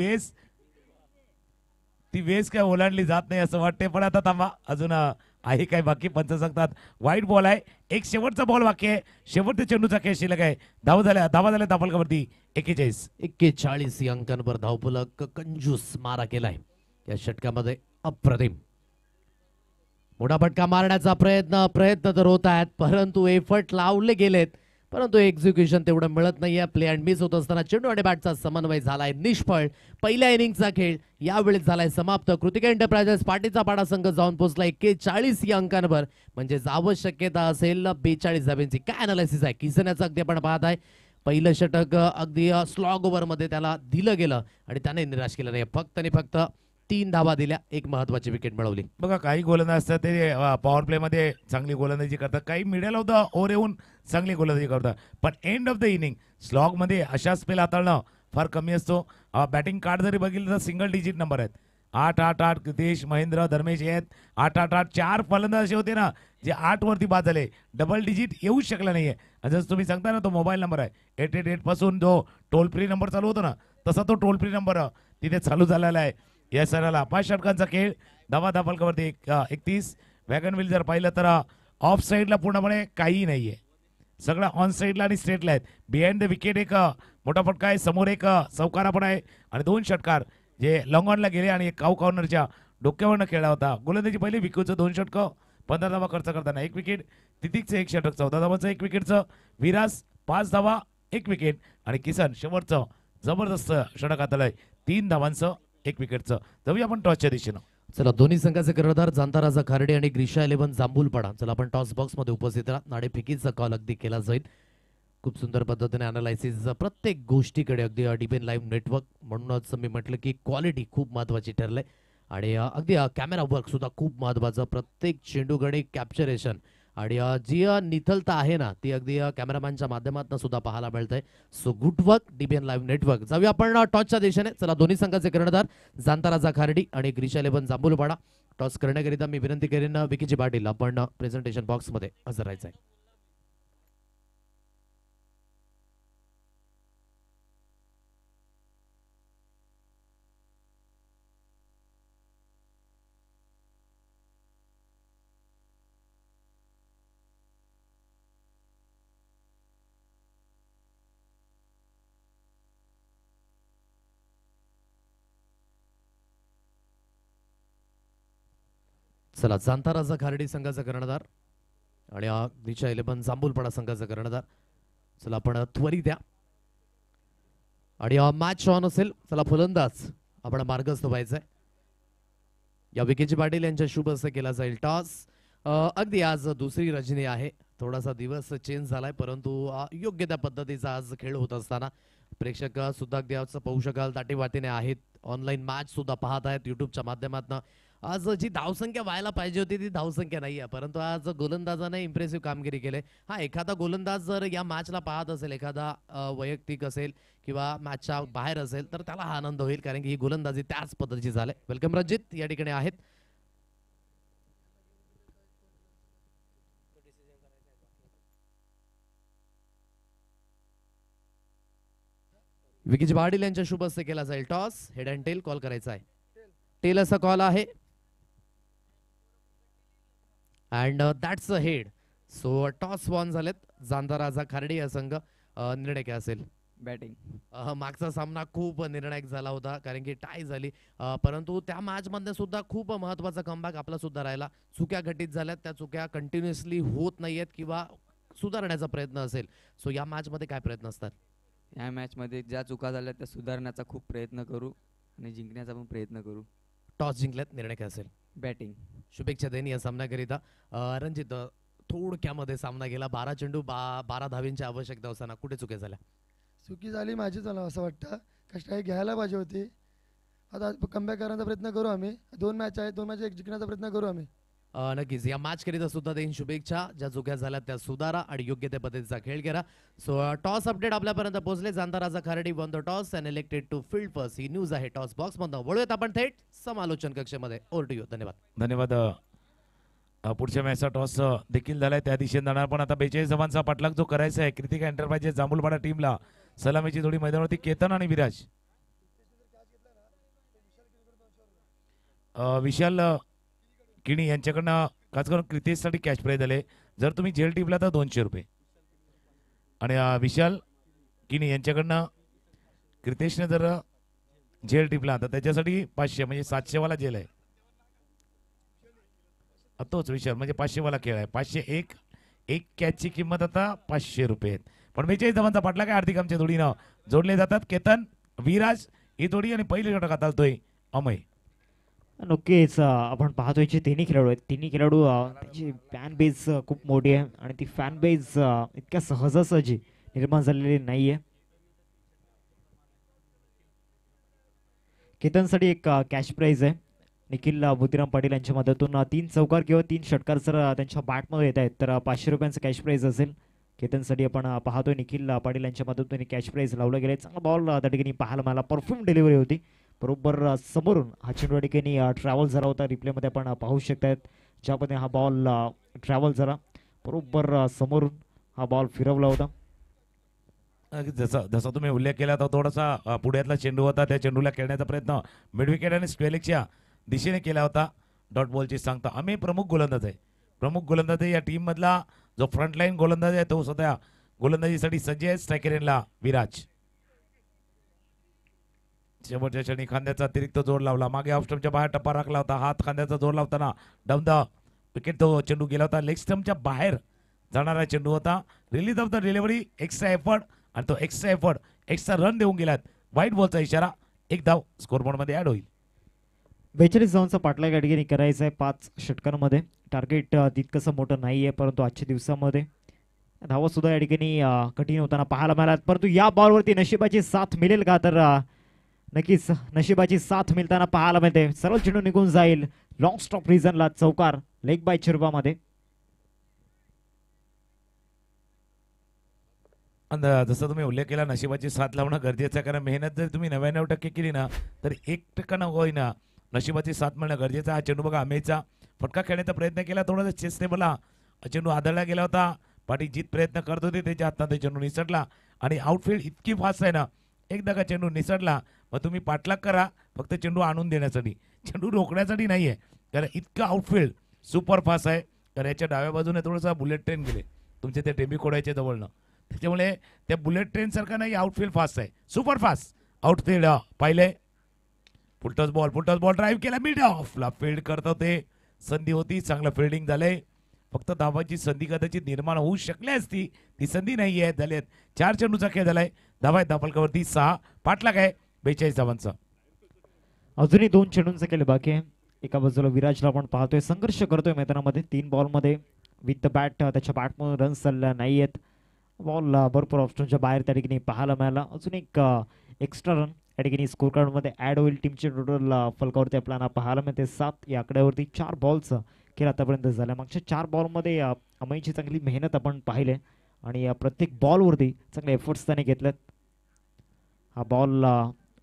Speaker 2: ती वेस काय ओलांडली जात नाही असं वाटते. पण आता थांबा, अजून आहे काय बाकी. पंच सांगतात वाईट बॉल आहे. एक शेवटचा बॉल बाकी आहे. शेवटच्या चेंडूचा खेळ शिल्लक आहे. धावा झाल्या धावफलकावरती 41
Speaker 1: या अंकांवर धावफलक कंजूस मारा केलाय या षटकामध्ये. अप्रतिम मोठा फटका मारण्याचा प्रयत्न तर होत आहेत, परंतु एफर्ट लावले गेलेत, परंतु एक्झिक्युशन तेवढं मिळत नाहीये. प्ले अँड मिस होत असताना चेंडू आणि बॅटचा समन्वय झालाय निष्फळ. पहिल्या इनिंगचा खेळ यावेळेस झालाय समाप्त. कृतिका एंटरप्राइजेस पाटीचा पाडा संघ जाऊन पोहोचला 41 या अंकांवर. म्हणजे शक्यता असेल 42 धाब्यांची. काय अनालिसिस आहे किसन्याचं अगदी आपण पाहत आहे. पहिलं षटक अगदी स्लॉग ओव्हर मध्ये त्याला दिलं गेलं आणि त्याने निराश केलं नाही. फक्त आणि फक्त 3 धावा दिल्या, एक महत्वाची विकेट मिळवली.
Speaker 2: बघा काही गोलंदाज असतात ते पॉवर प्ले मध्ये चांगली गोलंदाजी करतात, काही मिडल ऑफ द ओव्हर येऊन चांगली गोलंदाजी करतात. पण end of the inning slog मध्ये अशा स्पेल हाताळणं फार कमी असतो. बॅटिंग कार्ड जरी बघितलं तर सिंगल डिजिट नंबर आहेत. 8-8-8 कृतेश, महेंद्र, धर्मेश आहेत. 8-8-8 4 फलंदाज असे होते ना जे 8 वरती बाद झाले. डबल डिजिट येऊच शकला नाहीये. आणि जसं तुम्ही सांगता ना तो मोबाईल नंबर आहे 888 पासून जो टोल फ्री नंबर चालू होतो ना, तसा तो टोल फ्री नंबर तिथे चालू झालेला आहे. या सराला 5 षटकांचा खेळ. धावफलकावरती 31. वॅगन व्हील जर पाहिलं तर ऑफ साईडला पूर्णपणे काही नाहीये, सगळं ऑन साईडला आणि स्ट्रेटला आहेत. बिहाइंड द विकेट एक मोठा फटका आहे, समोर एक चौकारा पण आहे आणि 2 षटकार जे लॉंग ऑनला गेले आणि एक काऊ कॉर्नरच्या डोक्यावरनं खेळला होता. गोलंदाजी पहिले विकूचं 2 षटकं, 15 धावा खर्च करताना 1 विकेट. तितिकचं 1 षटक, 14 धावांचं 1 विकेटचं. विरास 5 धावा 1 विकेट आणि किसन शेवटचं जबरदस्त षटक हाताळलंय 3 धावांचं 1 विकेटचं. जाऊया आपण टॉसच्या दिशेनं.
Speaker 1: चला दोन्ही संघाचे कर्णधार जांताराजा खार्डे आणि ग्रीशा 11 जांभूलपाडा. चला आपण टॉस बॉक्स मध्ये उपस्थित राहा. नाणेफेकीचा कॉल अगदी केला जाईल. खूप सुंदर पद्धतीने अनालायसिस प्रत्येक गोष्टीकडे अगदी डीपीएन लाईव्ह नेटवर्क. म्हणूनच मी म्हटलं की क्वालिटी खूप महत्वाची ठरलंय आणि अगदी कॅमेरा वर्क सुद्धा खूप महत्वाचं. प्रत्येक चेंडूकडे कॅप्चरेशन आणि जी निथलता आहे ना ती अगदी कॅमेरामॅनच्या माध्यमातून सुद्धा पाहायला मिळतंय. So good work DBN live network. जाऊया आपण टॉसच्या दिशेने. चला दोन्ही संघाचे कर्णधार जांताराजा खार्डी आणि ग्रीशा 11 जांभूलपाडा. टॉस करण्याकरिता मी विनंती करेन विकीजी पाटील आपण प्रेझेंटेशन बॉक्स मध्ये हजर राहायचं आहे. चला जांताराजा खार्डी संघाचा कर्णधार आणि ग्रीशा 11 जांभूलपाडा संघाचा कर्णधार. चला आपण त्वरित द्या आणि मॅच ऑन असेल. चला फलंदाज आपण मार्गस्थ व्हायचंय. या विकेजी पाटील यांच्या शुभ हस्ते केला जाईल टॉस. अगदी आज दुसरी रजनी आहे. थोडासा दिवस चेंज झालाय परंतु योग्य त्या पद्धतीचा आज खेळ होत असताना प्रेक्षक सुद्धा अगदी आज पाहू शकाल दाटीवाटीने आहेत. ऑनलाईन मॅच सुद्धा पाहत आहेत युट्यूबच्या माध्यमातून. आज जी धावसंख्या व्हायला पाहिजे होती ती धावसंख्या नाही आहे, परंतु आज गोलंदाजाने इम्प्रेसिव्ह कामगिरी केली. हा एखादा गोलंदाज जर या मॅचला पाहत असेल, एखादा वैयक्तिक असेल किंवा मॅचच्या बाहेर असेल तर त्याला हा आनंद होईल, कारण की ही गोलंदाजी त्याच पद्धतीची झाली. वेलकम रंजित या ठिकाणी आहेत. विकीजी पाटील यांच्या शुभ हस्ते केला जाईल toss. Head and tail call करायचा आहे. टेल असा कॉल आहे and that's a head. So toss won झालेत. जांताराजा खार्डी या संघ. निर्णय काय असेल?
Speaker 7: बॅटिंग.
Speaker 1: मागचा सामना खूप निर्णायक झाला होता कारण की टाय झाली, परंतु त्या मॅच मध्ये सुद्धा खूप महत्वाचा कमबॅक आपला सुद्धा राहिला. चुक्या घटित झाल्यात, त्या चुक्या कंटिन्युअसली होत नाहीयेत किंवा सुधारण्याचा प्रयत्न असेल. सो या मॅच मध्ये काय प्रयत्न असतात?
Speaker 7: या मॅचमध्ये ज्या चुका झाल्या त्या सुधारण्याचा खूप प्रयत्न करू आणि जिंकण्याचा पण प्रयत्न करू.
Speaker 1: टॉस जिंकल्यात. निर्णय काय असेल?
Speaker 7: बॅटिंग.
Speaker 1: शुभेच्छा देईन या सामन्याकरिता. रणजित, थोडक्यामध्ये सामना गेला. 12 चेंडू 12 धावींची आवश्यकता असताना कुठे चुकी झाल्या?
Speaker 8: चुकी झाली माझी, मला असं वाटतं कष्ट घ्यायला पाहिजे होती. आता कमबॅक करण्याचा प्रयत्न करू आम्ही. 2 मॅच आहेत, 2 मॅच एक जिंकण्याचा प्रयत्न करू आम्ही.
Speaker 1: नक्कीच या मॅच करिता सुद्धा देईन शुभेच्छा. ज्या चुक्या झाल्या त्या सुधारा आणि योग्य त्या पद्धतीचा खेळ करा. सो टॉस अपडेट आपल्यापर्यंत पोहोचले. Janata Raja Kharadi won the toss and elected to field first. ही न्यूज आहे टॉस बॉक्स मधून. वळूयात आपण थेट समालोचन कक्षामध्ये. Over to you. धन्यवाद.
Speaker 2: धन्यवाद. पुढच्या मॅचचा टॉस देखील झालाय त्या दिशेने जाणार, पण आता 42 धावांचा पाठलाग जो करायचा आहे कृतिका एंटरप्राइजेस जांभूलपाडा टीमला. सलामीची जोडी मैदानावरती केतन आणि विराज. विशाल किणी यांच्याकडनं खास करून क्रितेशसाठी कॅश प्राईज आले. जर तुम्ही जेल टिपला तर 200 रुपये. आणि विशाल किणी यांच्याकडनं क्रितेशने जर जेल टिपला तर त्याच्यासाठी 500 म्हणजे 700 वाला जेल आहे. तोच विशाल म्हणजे 500 वाला खेळ आहे. 500 एक कॅचची किंमत आता 500 रुपये आहेत. पण 42 धावांचा पाठलाग आहे. हार्दिक आमच्या जोडीनं जोडले जातात केतन विराज ही जोडी आणि पहिली षटक हाताळतोय अमय.
Speaker 9: नक्कीच आपण पाहतोय जे तिन्ही खेळाडू आहेत, तिन्ही खेळाडू त्यांची फॅन बेस खूप मोठी आहे आणि ती फॅन बेस इतक्या सहजासहजी निर्माण झालेली नाही आहे. केतनसाठी एक कॅश प्राईज आहे. निखिल बुद्धिराम पाटील यांच्या मदतून 3 चौकार किंवा 3 षटकार जर त्यांच्या बॅटमध्ये येत आहेत तर 500 रुपयांचं कॅश प्राईज असेल. केतनसाठी आपण पाहतोय निखिल पाटील यांच्या मदतून कॅश प्राईज लावलं गेले. चांगला बॉल त्या ठिकाणी पाहायला मला परफ्यूम डिलिव्हरी होती. बरोबर समोरून हा चेंडू या ठिकाणी ट्रॅव्हल झाला होता. रिप्लेमध्ये आपण पाहू शकतात ज्या पद्धतीने हा बॉल ट्रॅव्हल झाला. बरोबर समोरून हा बॉल फिरवला होता.
Speaker 2: जसा तुम्ही उल्लेख केला तर थोडासा पुढ्यातला चेंडू होता. त्या चेंडूला खेळण्याचा प्रयत्न मिड विकेट आणि स्क्वेअरलेगच्या दिशेने केला होता. डॉट बॉलची सांगता आम्ही प्रमुख गोलंदाज आहे. प्रमुख गोलंदाज या टीम मधला जो फ्रंटलाईन गोलंदाज आहे तो सध्या गोलंदाजीसाठी सज्ज आहे. स्ट्रायकरला विराज. शेवटच्या क्षणी खांद्याचा अतिरिक्त जोर लावला. मागे ऑफ स्टंपच्या बाहेर टप्पा राखला होता. हात खांद्याचा जोर लावताना डाऊन द विकेट तो चेंडू गेला होता. लेग स्टंपच्या बाहेर जाणारा चेंडू होता. Release of the delivery extra effort आणि तो एक्स्ट्रा एफर्ट एक्स्ट्रा रन देऊन गेलात. व्हाईट बॉलचा इशारा. एक धाव स्कोरबोर्ड मध्ये ऍड होईल.
Speaker 9: 42 धावांचा पाठलाग या ठिकाणी करायचा आहे 5 षटकांमध्ये. टार्गेट तितकंसं मोठं नाही आहे परंतु आजच्या दिवसामध्ये धावा सुद्धा या ठिकाणी कठीण होताना पाहायला मिळाला. परंतु या बॉलवरती नशिबाची साथ मिळेल का तर नक्कीच नशिबाची साथ मिळताना पाहायला मिळते. सरळ चेंडू निघून जाईल. लॉंग स्टॉप रिझनला चौकार लेग बाय चिरबामध्ये.
Speaker 2: जसं तुम्ही उल्लेख केला नशिबाची साथ लावणं गरजेचं आहे. कारण मेहनत जर तुम्ही 99% केली ना तर 1% होईना नशिबाची साथ मिळणं गरजेचं आहे. हा चेंडू बघा अमेचा फटका खेळण्याचा प्रयत्न केला. थोडासा चेस्टेबला चेंडू आदळला गेला होता. पाठी जीत प्रयत्न करत होते त्याच्या हातात चेंडू निसटला आणि आउटफील्ड इतकी फास्ट आहे ना एकदा का चेंडू निसटला मग तुम्ही पाठलाग करा फक्त चेंडू आणून देण्यासाठी. चेंडू रोखण्यासाठी नाही आहे. कारण इतकं आउटफील्ड सुपर फास्ट आहे. तर याच्या डाव्या बाजूने थोडंसं बुलेट ट्रेन गेले तुमचे ते टेबी खोडायच्या जवळनं. त्याच्यामुळे त्या बुलेट ट्रेन सारखा नाही आउटफील्ड फास्ट आहे. सुपर फास्ट आउटफील्ड पाहिले. फुलटॉस बॉल ड्राईव्ह केला मिड ऑफला फील्ड करत होते. संधी होती चांगलं फिल्डिंग झालंय. फक्त धावाची संधी कदाचित निर्माण होऊ शकली असती. ती संधी नाही आहे. झालेत 4 चेंडूचा खेळ झालाय. धावा आहेत धापलकावरती 6. पाठलाग आहे 42 धावांचा.
Speaker 9: अजूनही 2 चेंडूंचा खेळ बाकी आहे. एका बाजूला विराजला आपण पाहतोय संघर्ष करतोय मैदानामध्ये. 3 बॉलमध्ये विथ द बॅट त्याच्या बॅटमधून रन्स चालल्या नाही आहेत. बॉल भरपूर ऑप्शनच्या बाहेर त्या ठिकाणी पाहायला मिळाला. अजून एक एक्स्ट्रा रन या ठिकाणी स्कोर कार्डमध्ये ॲड होईल. टीमचे टोटल फलकावरती आपल्याला पाहायला मिळते 7. या आकड्यावरती 4 बॉल्स खेळ आतापर्यंत झाल्या. मागच्या 4 बॉलमध्ये अमयची चांगली मेहनत आपण पाहिले आणि प्रत्येक बॉलवरती चांगले एफर्ट्स त्याने घेतलेत. हा बॉल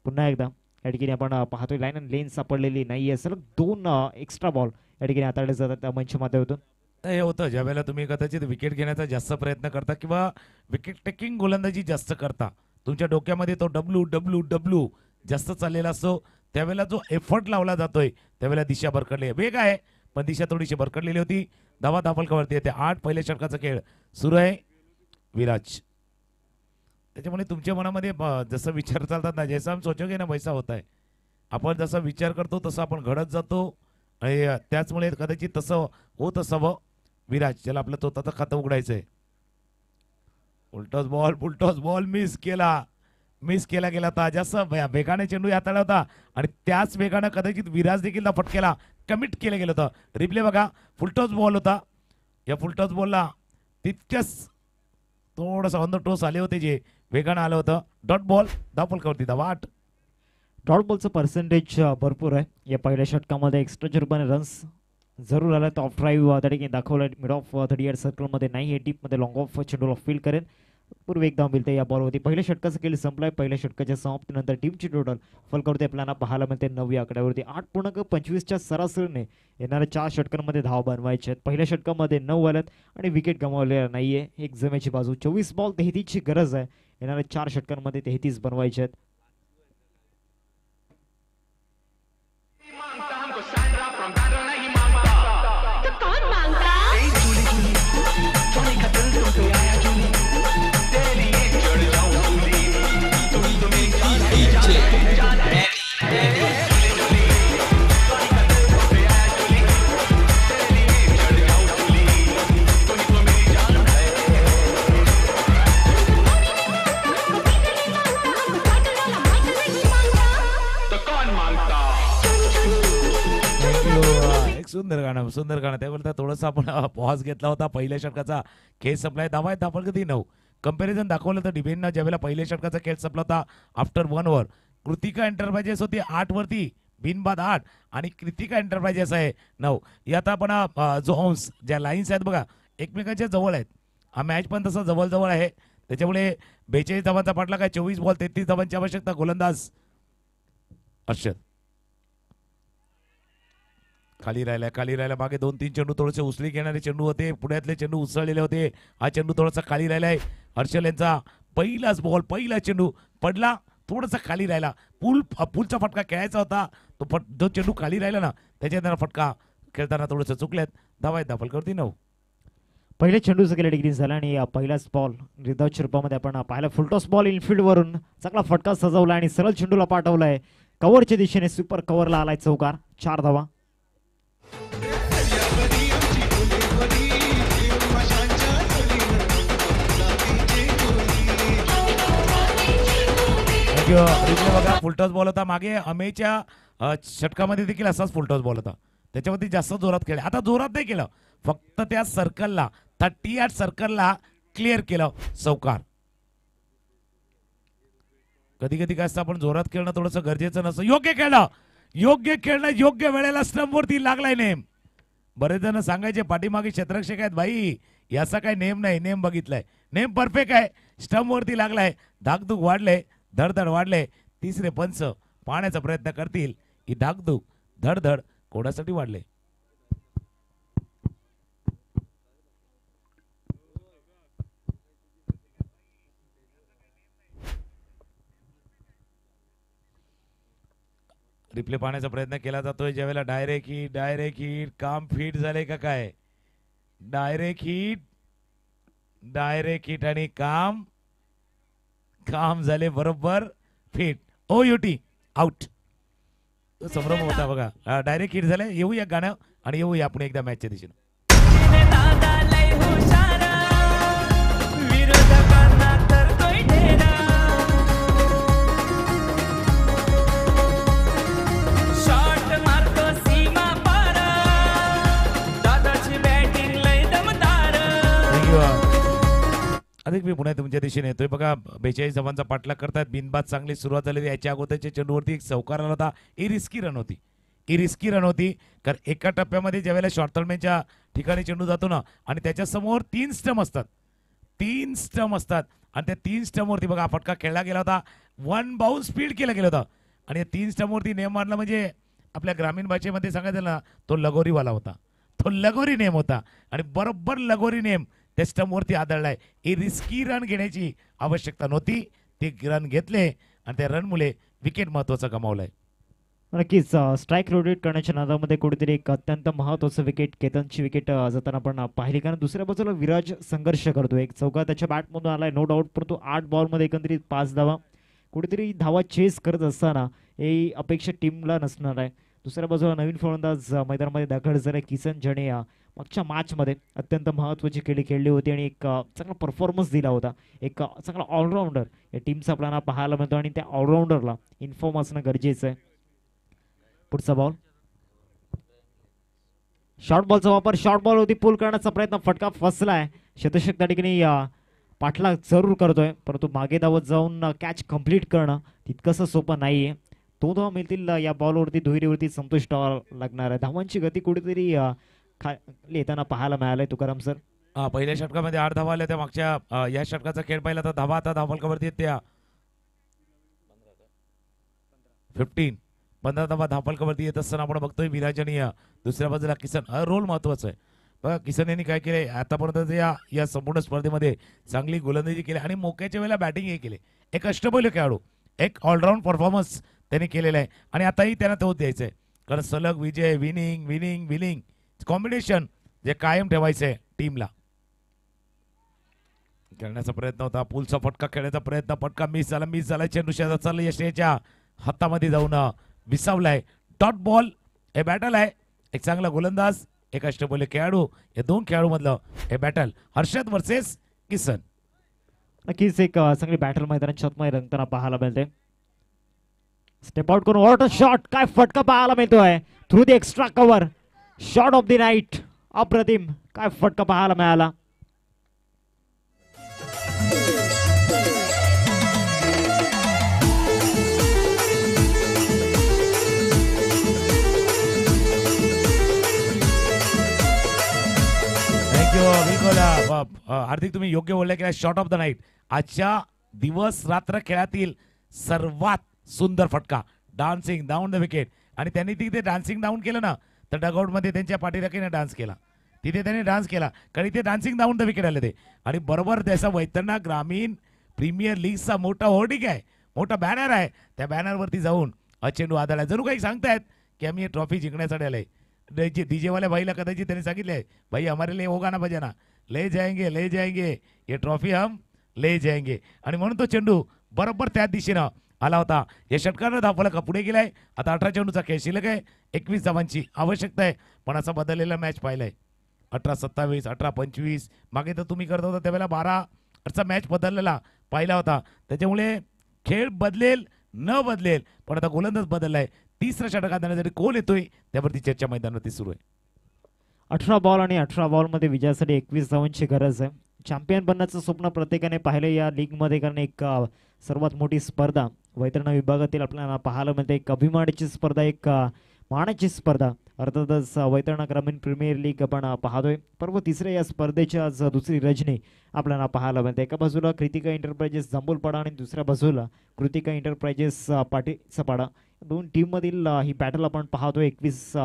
Speaker 9: पुन्हा एकदा या ठिकाणी आपण पाहतोय लाईन अँड लेन सापडलेली नाही आहे. सलग 2 एक्स्ट्रा बॉल या ठिकाणी हाताळले जातात अमयच्या माध्यमातून.
Speaker 2: हे होतं ज्या वेळेला तुम्ही कदाचित विकेट घेण्याचा जास्त प्रयत्न करता किंवा विकेट टेकिंग गोलंदाजी जास्त करता तुमच्या डोक्यामध्ये तो डब्ल्यू जास्त चाललेला असतो. त्यावेळेला जो एफर्ट लावला जातोय त्यावेळेला दिशा भरकडली. वेग आहे पण दिशा थोडीशी भरकडलेली होती. धावा धापलकावरती येते 8. पहिल्या षटकाचा खेळ सुरू आहे. विराज. त्याच्यामुळे तुमच्या मनामध्ये जसं विचार चालतात ना जैसा हम सोचोगे ना वैसा होता है. आपण जसा विचार करतो तसं आपण घडत जातो आणि त्याचमुळे कदाचित तसं होत असावं. विराज ज्याला आपलं स्वतःचं खातं उघडायचं आहे. फुलटॉस बॉल मिस केला गेला होता. जास्त वेगाने चेंडू हाताळला होता आणि त्याच वेगानं कदाचित विराज देखील फटकेला कमिट केलं गेलं होतं. रिप्ले बघा फुलटॉस बॉल होता. या फुलटॉस बॉलला तितक्याच थोडंसं ऑन द टोस आले होते जे वेगानं आलं होतं. डॉट बॉल धावफलकावरती धावा 8.
Speaker 9: डॉट बॉलचं पर्सेंटेज भरपूर आहे. या पहिल्या षटकामध्ये एक्स्ट्राच्या रूपाने रन्स जरूर आला टॉप ड्राईव्ह त्या ठिकाणी दाखवलं मिड ऑफ 38 सर्कलमध्ये नाही आहे डीपमध्ये लॉंग ऑफ चेंडूला फील्ड करेल पूर्वी एकदा मिळते या बॉलवरती. पहिल्या षटकाचा खेळ संपलाय. पहिल्या षटकाच्या समाप्तीनंतर टीमची टोटल फलकावरती आपल्याला पाहायला मिळते 9 या आकड्यावरती. 8.25च्या सरासरीने येणाऱ्या 4 षटकांमध्ये धाव बनवायचे आहेत. पहिल्या षटकामध्ये 9 आल्यात आणि विकेट गमावलेला नाहीये. एक जमेची बाजू. 24 बॉल 33ची गरज आहे. येणाऱ्या 4 षटकांमध्ये 33 बनवायचे आहेत.
Speaker 2: सुंदर गाणं त्यावेळेला थोडंसं आपण पॉज घेतला होता. पहिल्या षटकाचा खेळ संपलाय. धावा आहेत आपण कधी 9. कंपॅरिझन दाखवलं तर डिबेननं ज्यावेळेला पहिल्या षटकाचा खेळ संपला होता आफ्टर 1 ओव्हर. कृतिका एंटरप्राइजेस होती 8 वरती बिनबाद 8 आणि कृतिका एंटरप्राइजेस आहे 9. यात आपण जो अंश ज्या लाईन्स आहेत बघा एकमेकांच्या जवळ आहेत. हा मॅच पण तसा जवळ आहे. त्याच्यामुळे 42 धावांचा पाठला काय 24 बॉल 33 धावांची आवश्यकता. गोलंदाज अर्षद खाली राहिला मागे 2-3 चेंडू थोडेसे उचली घेणारे चेंडू होते. पुण्यातले चेंडू उसळलेले होते. हा चेंडू थोडासा खाली राहिलाय. हर्षल यांचा पहिलाच बॉल पहिला चेंडू पडला थोडासा खाली राहिला. पुलचा फटका खेळायचा होता जो चेंडू खाली राहिला ना त्याच्या फटका खेळताना थोडंसं चुकल्यात. धावा दाखल करते 9.
Speaker 9: पहिल्या चेंडूचा केला डिग्री झाला आणि पहिलाच बॉल रिदाच्या रूपामध्ये आपण पाहिला. फुलटॉस बॉल इनफिल्ड वरून चांगला फटका सजवला आणि सरळ चेंडूला पाठवलाय कव्हरच्या दिशेने. सुपर कव्हरला आलाय चौकार. 4 धावा.
Speaker 2: बघा फुलटॉस बॉल होता मागे अमेच्या षटकामध्ये देखील असाच फुलटॉस बॉल होता. त्याच्यावरती जास्त जोरात खेळले. आता जोरात नाही केलं फक्त त्या सर्कलला 38 सर्कलला क्लिअर केलं चौकार. कधी कधी काय असतं आपण जोरात खेळणं थोडंसं गरजेचं नसतं. योग्य खेळणं योग्य वेळेला स्टंपवरती लागलाय नेम. बरेच जण सांगायचे पाठीमागे क्षेत्ररक्षक आहेत भाई याचा काय नेम नाही. नेम बघितलाय. नेम परफेक्ट आहे. स्टंपवरती लागलाय. धाकधूक वाढले धडधड वाढले. तिसरे पंच पाहण्याचा प्रयत्न करतील ही धाकधूक धडधड कोणासाठी वाढले. रिप्ले पाहण्याचा प्रयत्न केला जातोय ज्यावेळेला डायरेक्ट हिट काम फिट झाले का काय. डायरेक्ट हिट आणि काम झाले बरोबर फिट. OUT out. संभ्रम होता बघा. डायरेक्ट हिट झाले. येऊया गाणं आणि येऊया आपण एकदा मॅचच्या दिशेने. अधिक मी पुन्हा तुमच्या दिशेने येतोय बघा. 42 धावांचा पाठलाग करतात. बिनबाद चांगली सुरुवात झाली. याच्या अगोदरच्या चेंडूवरती एक चौकार आला होता. ही रिस्की रन होती कारण एका टप्प्यामध्ये ज्यावेळेला शॉर्टरमॅनच्या ठिकाणी चेंडू जातो ना आणि त्याच्या समोर 3 स्टंप असतात आणि त्या 3 स्टंपवरती बघा फटका खेळला गेला होता. 1 बाउन्स स्पीड केलं गेलं होतं आणि 3 स्टंपवरती नेम मारला म्हणजे आपल्या ग्रामीण भाषेमध्ये सांगायचं ना तो लगोरीवाला होता. तो लगोरी नेम होता आणि बरोबर लगोरी नेम त्या स्टंपवरती आदळलाय. ही रिस्की रन घेण्याची आवश्यकता नव्हती. ते रन घेतले आणि त्या रनमुळे विकेट महत्वाचा गमावलाय.
Speaker 9: नक्कीच स्ट्राईक रोटेट करण्याच्या नादामध्ये कुठेतरी एक अत्यंत महत्त्वाचं विकेट केतनची विकेट जाताना आपण पाहिली. कारण दुसऱ्या बाजूला विराज संघर्ष करतो. एक चौका त्याच्या बॅटमधून आलाय नो डाऊट. परंतु 8 बॉलमध्ये एकंदरीत 5 धावा. कुठेतरी धावा चेस करत असताना ही अपेक्षा टीमला नसणार आहे. दुसऱ्या बाजूला नवीन फलंदाज मैदानामध्ये दाखल झाले किसन जणे. मागच्या मॅचमध्ये अत्यंत महत्त्वाची खेळली होती आणि एक चांगला परफॉर्मन्स दिला होता. एक चांगला ऑलराऊंडर या टीमचा आपल्याला पाहायला मिळतो आणि त्या ऑलराऊंडरला इन्फॉर्म असणं गरजेचं आहे. पुढचा बॉल शॉर्ट बॉलचा वापर. शॉर्ट बॉल होती पुल करण्याचा प्रयत्न. फटका फसलाय. शतशक त्या ठिकाणी पाठलाग जरूर करतोय परंतु मागे धावत जाऊन कॅच कंप्लीट करणं तितकंसं सोपं नाहीये. 2 धावा मिळतील या बॉलवरती. दुहेरीवरती संतुष्ट लागणार आहे. धावांची गती कुठेतरी खाली येताना पाहायला मिळालंय तुकाराम सर.
Speaker 2: पहिल्या षटकामध्ये 8 धावा आल्या त्या मागच्या या षटकाचा खेळ पाहिला तर धावा आता धावफलकावरती येत त्या 15 धावा धावफलकावरती येत असताना आपण बघतोय विराज आणि दुसऱ्या बाजूला किसन. रोल महत्वाचा आहे बघा. किसन यांनी काय केले आतापर्यंत या संपूर्ण स्पर्धेमध्ये चांगली गोलंदाजी केली आणि मोक्याच्या वेळेला बॅटिंगही केली. एक अष्टपैलू खेळाडू, एक ऑलराऊंड परफॉर्मन्स त्यांनी केलेला आहे आणि आताही त्यांना तो द्यायचं आहे. कारण सलग विजय, विनिंग विनिंग विनिंग कॉम्बिनेशन जे कायम ठेवायचं आहे टीमला. खेळण्याचा प्रयत्न होता, पुलचा फटका खेळण्याचा प्रयत्न, फटका मिस झाला. चेंडू शेजारचा चालला यशच्या हातामध्ये जाऊन विसावलाय. डॉट बॉल हे बॅटल आहे. एक चांगला गोलंदाज, एक अष्टपैलू खेळाडू, या 2 खेळाडू मधलं हे बॅटल. हर्षद वर्सेस किसन.
Speaker 9: नक्कीच एक चांगली बॅटल मैदानात छतमय रंगताना पाहायला मिळते. स्टेप आउट करून वॉट अ शॉट, काय फटका पाहायला मिळतोय through the extra cover. Shot of the night, अप्रतिम, काय फटका पाहायला मिळाला.
Speaker 2: बिलकुल हार्दिक, तुम्ही योग्य बोलले की शॉट ऑफ द नाईट. आजच्या दिवस रात्र खेळातील सर्वात सुंदर फटका, डान्सिंग डाऊन द विकेट. आणि त्यांनी तिथे डान्सिंग डाऊन केलं ना तर डगआउट मध्ये त्यांच्या पाठीराखीने डान्स केला. तिथे त्यांनी डान्स केला कारण इथे डान्सिंग डाऊन द विकेट आले ते. आणि बरोबर त्याचा वैतरणा ग्रामीण प्रीमियर लीगचा मोठा होर्डिंग आहे, मोठा बॅनर आहे. त्या बॅनरवरती जाऊन चेंडू आदळला. जरूर काही सांगतायत की आम्ही हे ट्रॉफी जिंकण्यासाठी आले. डीजे वाल्या भाईला कदाचित त्यांनी सांगितले, भाई हमारे लिए होगा ना बजाना, ले जाएंगे ये ट्रॉफी हम ले जाएंगे. आणि म्हणून तो चेंडू बरोबर त्या दिशेनं आला होता. या षटकानं धावफलक पुढे गेलाय. आता 18 चेंडूचा खेळ शिल्लक आहे. 21 धावांची आवश्यकता आहे. पण असा बदललेला मॅच पाहिलाय. 18-27, 18-25, मागे तर तुम्ही करत होता त्यावेळेला 12 मॅच बदललेला पाहिला होता. त्याच्यामुळे खेळ बदलेल न बदलेल पण आता गोलंदाज बदललाय. 3रा षटकात जाण्यासाठी कोण येतोय त्यावरती चर्चा मैदानावरती सुरू आहे.
Speaker 9: 18 बॉल आणि 18 बॉलमध्ये विजयासाठी 21 धावांची गरज आहे. चॅम्पियन बनण्याचं स्वप्न प्रत्येकाने पाहिलं या लीगमध्ये, कारण एक सर्वात मोठी स्पर्धा वैतरणा विभागातील आपल्याला पाहायला मिळते. एक अभिमानाची स्पर्धा, एक मानाची स्पर्धा. अर्थातच वैतरणा ग्रामीण प्रीमियर लीग आपण पाहतोय. पर्व 3ऱ्या या स्पर्धेची आज दुसरी रजनी आपल्याला पाहायला मिळते. एका बाजूला कृतिका एंटरप्राइजेस जांभूलपाडा आणि दुसऱ्या बाजूला कृतिका एंटरप्राइजेस पाटीसपाडा. 2 टीममधील ही बॅटल आपण पाहतोय. 21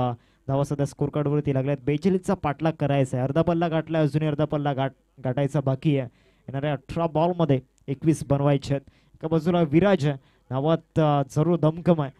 Speaker 9: धावा सध्या स्कोर कार्डवरती लागल्यात. 42चा पाठलाग करायचा आहे. अर्धा पल्ला गाठला, अजूनही अर्धा पल्ला गाठायचा बाकी आहे. येणाऱ्या 18 बॉलमध्ये 21 बनवायचे आहेत. एका बाजूला विराज नावात जरूर दमकम आहे.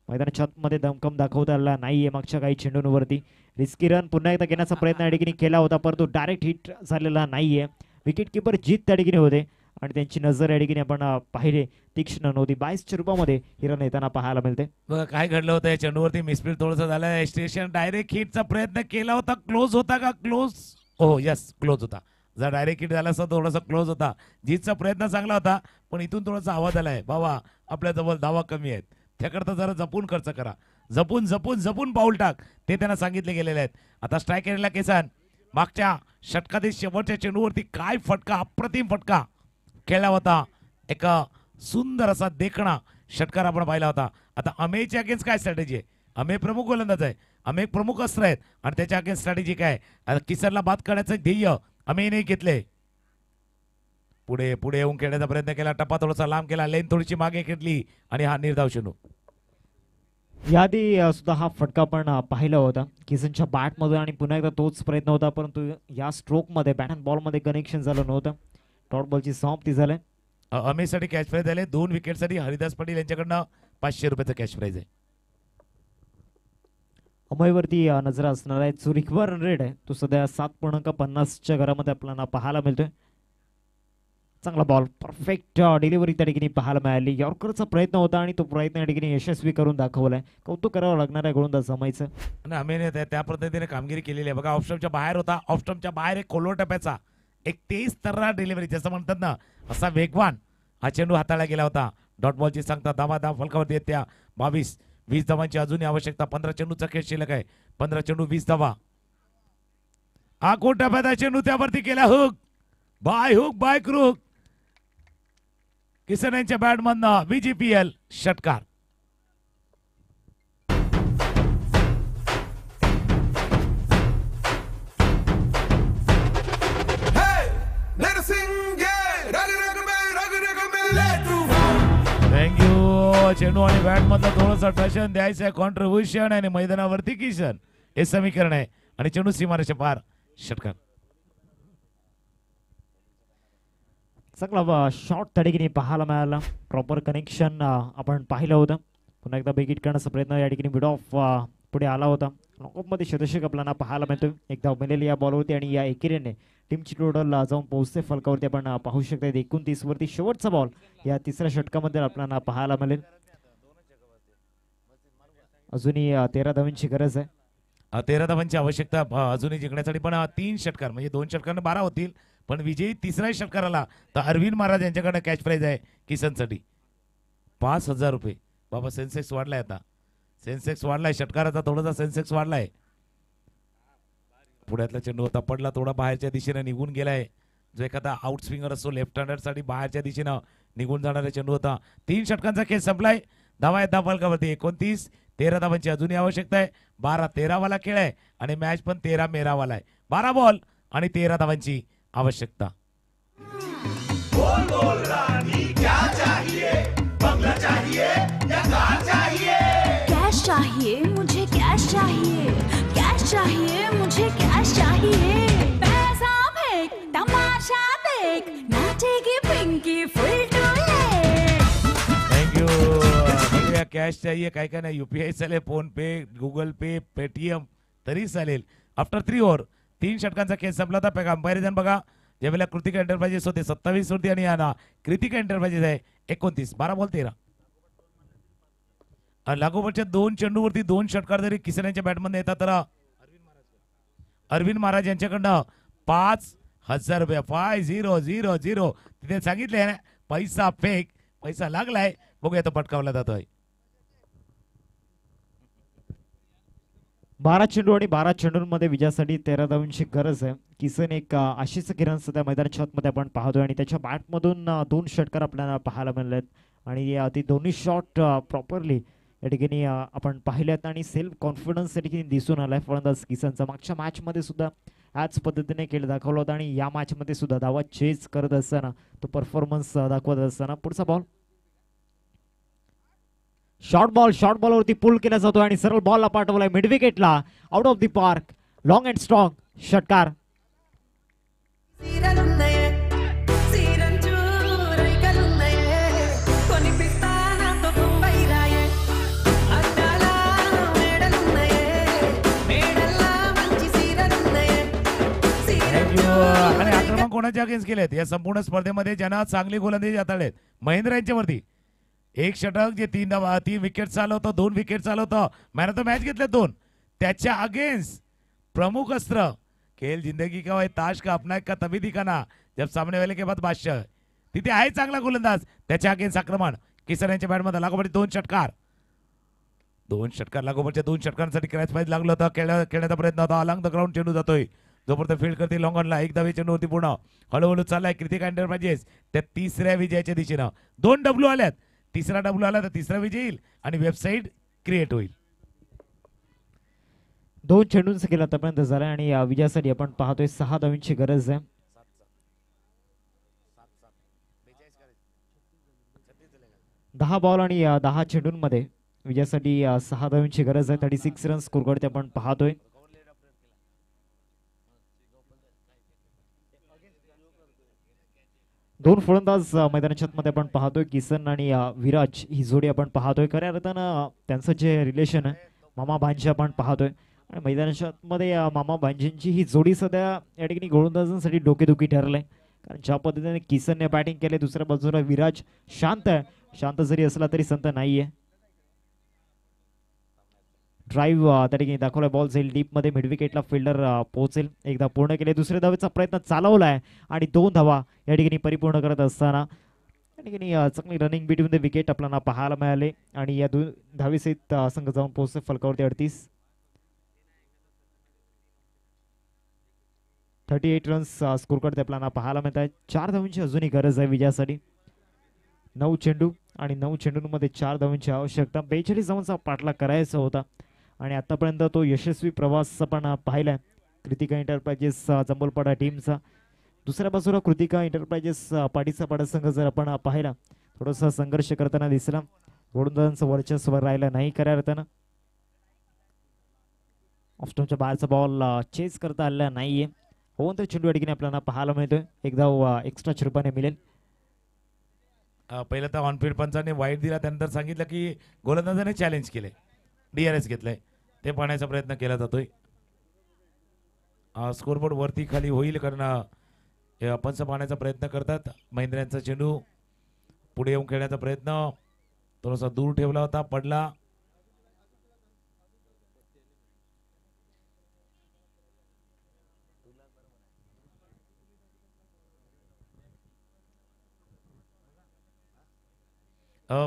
Speaker 9: मैदानाच्या छतमध्ये दमकम दाखवता आला नाहीये. मागच्या काही चेंडूंवरती रिस्की रन पुन्हा एकदा घेण्याचा प्रयत्न या ठिकाणी केला होता, परंतु डायरेक्ट हिट झालेला नाहीये. विकेट किपर जीत त्या ठिकाणी होते आणि त्यांची नजर या ठिकाणी आपण पाहिले तीक्ष्ण नव्हती. 22च्या रूपामध्ये ही रन येताना पाहायला मिळते.
Speaker 2: बघा काय घडलं होतं या चेंडूवरती. मिसफील्ड थोडंसं झालं. स्टेशन डायरेक्ट हिटचा प्रयत्न केला होता. क्लोज होता का? क्लोज, हो यस क्लोज होता. जर डायरेक्ट हिट झाला असता थोडासा क्लोज होता. जीतचा प्रयत्न चांगला होता पण इथून थोडासा आवाज आलाय, बाबा आपल्याजवळ धावा कमी आहेत, त्याकरता जरा जपून खर्च करा, जपून जपून जपून पाऊल टाक, ते त्यांना सांगितले गेलेले आहेत. आता स्ट्राईक केलेला केसान मागच्या षटकातील शेवटच्या चेंडूवरती काय फटका, अप्रतिम फटका खेळला होता. एक सुंदर असा देखणा षटकार आपण पाहिला होता. आता अमेयच्या अगेन्स्ट काय स्ट्रॅटेजी आहे? अमेय प्रमुख गोलंदाज आहे, अमेय प्रमुख अस्त्र आहेत आणि त्याच्या अगेन्स्ट स्ट्रॅटेजी काय? आता किसनला बाद करण्याचं ध्येय अमेयने घेतले. पुढे पुढे येऊन खेळण्याचा प्रयत्न केला, टप्पा थोडासा लांब केला, लेन थोडीशी मागे खेळली आणि हा निर्धाव चेंडू.
Speaker 9: याआधी सुद्धा हा फटका आपण पाहिला होता किसनच्या बॅटमधून आणि पुन्हा एकदा तोच प्रयत्न होता, परंतु या स्ट्रोकमध्ये बॅट अँड बॉलमध्ये कनेक्शन झालं नव्हतं. डॉट बॉलची समाप्ती झाली.
Speaker 2: अमेयसाठी कॅश प्राईज झाले. 2 विकेटसाठी हरिदास पाटील यांच्याकडनं 500 रुपयाचं कॅश प्राईज आहे.
Speaker 9: अमयवरती नजर असणार आहे. जो रिक्वायर रन रेट आहे तो सध्या 7.50च्या घरामध्ये आपल्याला पाहायला मिळतोय. चांगला बॉल, परफेक्ट डिलिव्हरी त्या ठिकाणी पाहायला मिळाली. यॉर्करचा प्रयत्न होता आणि तो प्रयत्न या ठिकाणी यशस्वी करून दाखवलाय. कौतुक करावं लागणार आहे गोलंदाज अमयचं.
Speaker 2: आणि अमेयने त्या पद्धतीने कामगिरी केलेली आहे. बघा ऑफस्टम्पच्या बाहेर होता, ऑफस्टम्पच्या बाहेर एक खोलवर टप्प्याचा एक तेज तर्रा डिलिव्हरी जसं म्हणतात ना असा वेगवान हा चेंडू हाताळला गेला होता. डॉट बॉलची सांगता धावा फलकावरती येत्या 22-20 धावांची अजूनही आवश्यकता. 15 चेंडूचा खेळ शिल्लक आहे. 15 चेंडू 20 धावा. हा टप्प्याचा चेंडू त्यावरती केला, हुक बाय क्रूक. किसन यांच्या बॅटमधनं VGPL षटकार. चेंडू आणि बॅट मधला थोडासा टशन द्यायचं आहे कॉन्ट्रीब्युशन आणि मैदानावरती किशन हे समीकरण आहे आणि चेंडू सीमारेषा पार षटकार.
Speaker 9: चांगला शॉट त्या ठिकाणी पाहायला मिळाला. प्रॉपर कनेक्शन आपण पाहिलं होतं. पुन्हा एकदा बेगीट करण्याचा प्रयत्न या ठिकाणी मिड ऑफ पुढे आला होता. नॉकआउटमध्ये शतशक आपल्याला पाहायला मिळतोय. एकदा उमेलेली या बॉलवरती आणि या एकेरीने टीमची टोटल जाऊन पोहोचते फलकावरती आपण पाहू शकता. 29 वरती शेवटचा बॉल या तिसऱ्या षटकामध्ये आपल्याला पाहायला मिळेल. अजूनही 13 धावांची गरज आहे.
Speaker 2: 13 धावांची आवश्यकता अजूनही जिंकण्यासाठी पण 3 षटकार म्हणजे 2 षटकांना 12 होतील. पण विजयी तिसऱ्या षटकाराला तर अरविंद महाराज यांच्याकडे कॅच प्राइज आहे किसनसाठी 5,000 रुपये. बाबा सेन्सेक्स वाढलाय आता. सेन्सेक्स वाढलाय षटकाराचा थोडासा सेन्सेक्स वाढलाय. पुढ्यातला चेंडू होता पडला थोडा बाहेरच्या दिशेने निघून गेलाय. जो एखादा आउट स्विंगर असतो लेफ्ट हँडर साठी बाहेरच्या दिशेनं निघून जाणारा चेंडू होता. 3 षटकांचा खेळ संपलाय. धावा आहेत फलकावरती 29. 13 धावांची अजूनही आवश्यकता आहे. 12-13 वाला खेळ आहे आणि मॅच पण 13-13 वाला आहे. 12 बॉल आणि 13 धावांची आवश्यकता.
Speaker 4: कैश चाहिए मुझे, कैश चाहिए, कैश चाहिए मुझे, कैश चाहिए. पैसा फेंक तमाशा देख नाचेगी पिंकी फुल टोले.
Speaker 2: थँक्यू. कॅश चाहिए काय काय नाही. UPI चालेल, फोन पे, गुगल पे, पेटीएम तरी चालेल. आफ्टर 3 ओव्हर 3 षटकांचा खेळ संपला होता. कंपॅरिझन बघा ज्यावेळेला कृतिका एंटरप्राइजेस होते 27 वरती आणि आता कृतिका एंटरप्राइजेस आहे 29. 12 बॉल 13. लागोपाठच्या 2 चेंडूवरती 2 षटकार जरी किसन यांच्या बॅटमध्ये येतात तर अरविंद महाराज यांच्याकडनं 5,000 रुपये 5000 तिथे सांगितले ना पैसा फेक पैसा लागलाय. बघूया तो पटकावला जातोय.
Speaker 9: 12 चेंडू आणि 12 चेंडूंमध्ये विजयासाठी 13 धावांची गरज आहे. किसन एक आशिष किरण सध्या मैदानाच्या आतमध्ये आपण पाहतोय आणि त्याच्या बॅटमधून 2 षटकार आपल्याला पाहायला मिळालेत आणि ती दोन्ही शॉट प्रॉपरली या ठिकाणी आपण पाहिल्यात आणि सेल्फ कॉन्फिडन्स या ठिकाणी दिसून आलाय फलंदाज किसनचा. मागच्या मॅचमध्ये सुद्धा याच पद्धतीने खेळ दाखवला होता आणि या मॅचमध्ये सुद्धा धावा चेज करत असताना तो परफॉर्मन्स दाखवत असताना. पुढचा बॉल शॉर्ट बॉलवरती पुल केला जातो आणि सरळ बॉलला पाठवलाय मिड विकेटला out of the park. Long and strong षटकार.
Speaker 2: आणि आक्रमण कोणाच्या अगेन्स्ट केलेत या संपूर्ण स्पर्धेमध्ये ज्यांना चांगली गोलंदाजी हाताळलेत महेंद्र यांच्यावरती 1 षटक जे 3 विकेट चालवतं 2 विकेट चालवतं मॅन ऑफ द मॅच घेतले 2 त्याच्या अगेन्स्ट प्रमुख अस्त्र खेल जिंदगी का वह ताश का अपना का तभी दिखाना जब सामने वाले के बाद बादशाह. तिथे आहे चांगला गोलंदाज त्याच्या अगेन्स्ट आक्रमण किसन यांच्या बॅटमध्ये लागोपाठी 2 षटकार लागोपाठच्या 2 षटकांसाठी क्रॅच प्राइज लागलं होतं. खेळण्याचा प्रयत्न होता. अलॉंग द ग्राउंड चेंडू जातोय जोपर्यंत फील्ड करते लॉंगॉनला 1 धावे चेंडू होती पूर्ण हळूहळू चाललाय कृतिका एंटरप्राइजेस त्या तिसऱ्या विजयाच्या दिशेनं. 2 डब्ल्यू आल्यात. तिसरा डब्ल्यू आला तर तिसरा विजय येईल आणि वेबसाईट क्रिएट होईल.
Speaker 9: 2 चेंडूंचा खेळ आतापर्यंत झाला आणि विजयासाठी आपण पाहतोय 6 धावांची गरज आहे. 10 बॉल आणि 10 चेंडूंमध्ये विजयासाठी 6 धावांची गरज आहे. 36 रन स्कोर करते आपण पाहतोय. दोन फलंदाज मैदानाच्या आतमध्ये आपण पाहतोय किसन आणि विराज ही जोडी आपण पाहतोय. खऱ्या अर्थानं त्यांचं जे रिलेशन आहे मामा भांजे आपण पाहतोय आणि मैदानाच्या आतमध्ये मामा भांजेंची ही जोडी सध्या या ठिकाणी गोलंदाजांसाठी डोकेदुखी ठरलंय. कारण ज्या पद्धतीने किसनने बॅटिंग केले दुसऱ्या बाजूला विराज शांत आहे. शांत जरी असला तरी संत नाहीये. ड्राईव्ह त्या ठिकाणी दाखवलाय. बॉल जाईल डीप मध्ये मिड विकेटला फिल्डर पोहोचेल. एकदा पूर्ण केले दुसऱ्या धावेचा प्रयत्न चालवलाय आणि 2 धावा या ठिकाणी परिपूर्ण करत असताना या ठिकाणी चांगली रनिंग बिटवीन द विकेट आपल्याला पाहायला मिळाले आणि या 2 धावेसहित संघ जाऊन पोहोचते फलकावरती 38 रन्स स्कोर करते आपल्याला पाहायला मिळत आहे. 4 धावांची अजूनही गरज आहे विजयासाठी. 9 चेंडू आणि 9 चेंडूंमध्ये 4 धावांची आवश्यकता. 42 धावांचा पाठलाग करायचा होता आणि आतापर्यंत तो यशस्वी प्रवास आपण पाहिलाय कृतिका एंटरप्राइजेस जंबोलपाडा टीमचा. दुसऱ्या बाजूला कृतिका एंटरप्राइजेस पाडीचा पाडा संघ जर आपण पाहिला थोडासा संघर्ष करताना दिसला. गोलंदाजांचं वर्चस्व राहिलं नाही खऱ्या अर्थानं. ऑफस्टॉनच्या बाहेरचा बॉल चेस करता आलेला नाहीये. होऊन तर चेंडू या ठिकाणी आपल्याला पाहायला मिळतोय. एक धाव एक्स्ट्राच्या रूपाने मिळेल.
Speaker 2: पहिलं तर ऑनफिल्ड पंचाने वाईट दिला, त्यानंतर सांगितलं की गोलंदाजाने चॅलेंज केले, DRS घेतलंय, ते पाहण्याचा प्रयत्न केला जातोय. स्कोरबोर्ड वरती खाली होईल कारण पंच पाहण्याचा प्रयत्न करतात. महेंद्रांचा चेंडू पुढे येऊन खेळण्याचा प्रयत्न थोडासा दूर ठेवला होता, पडला.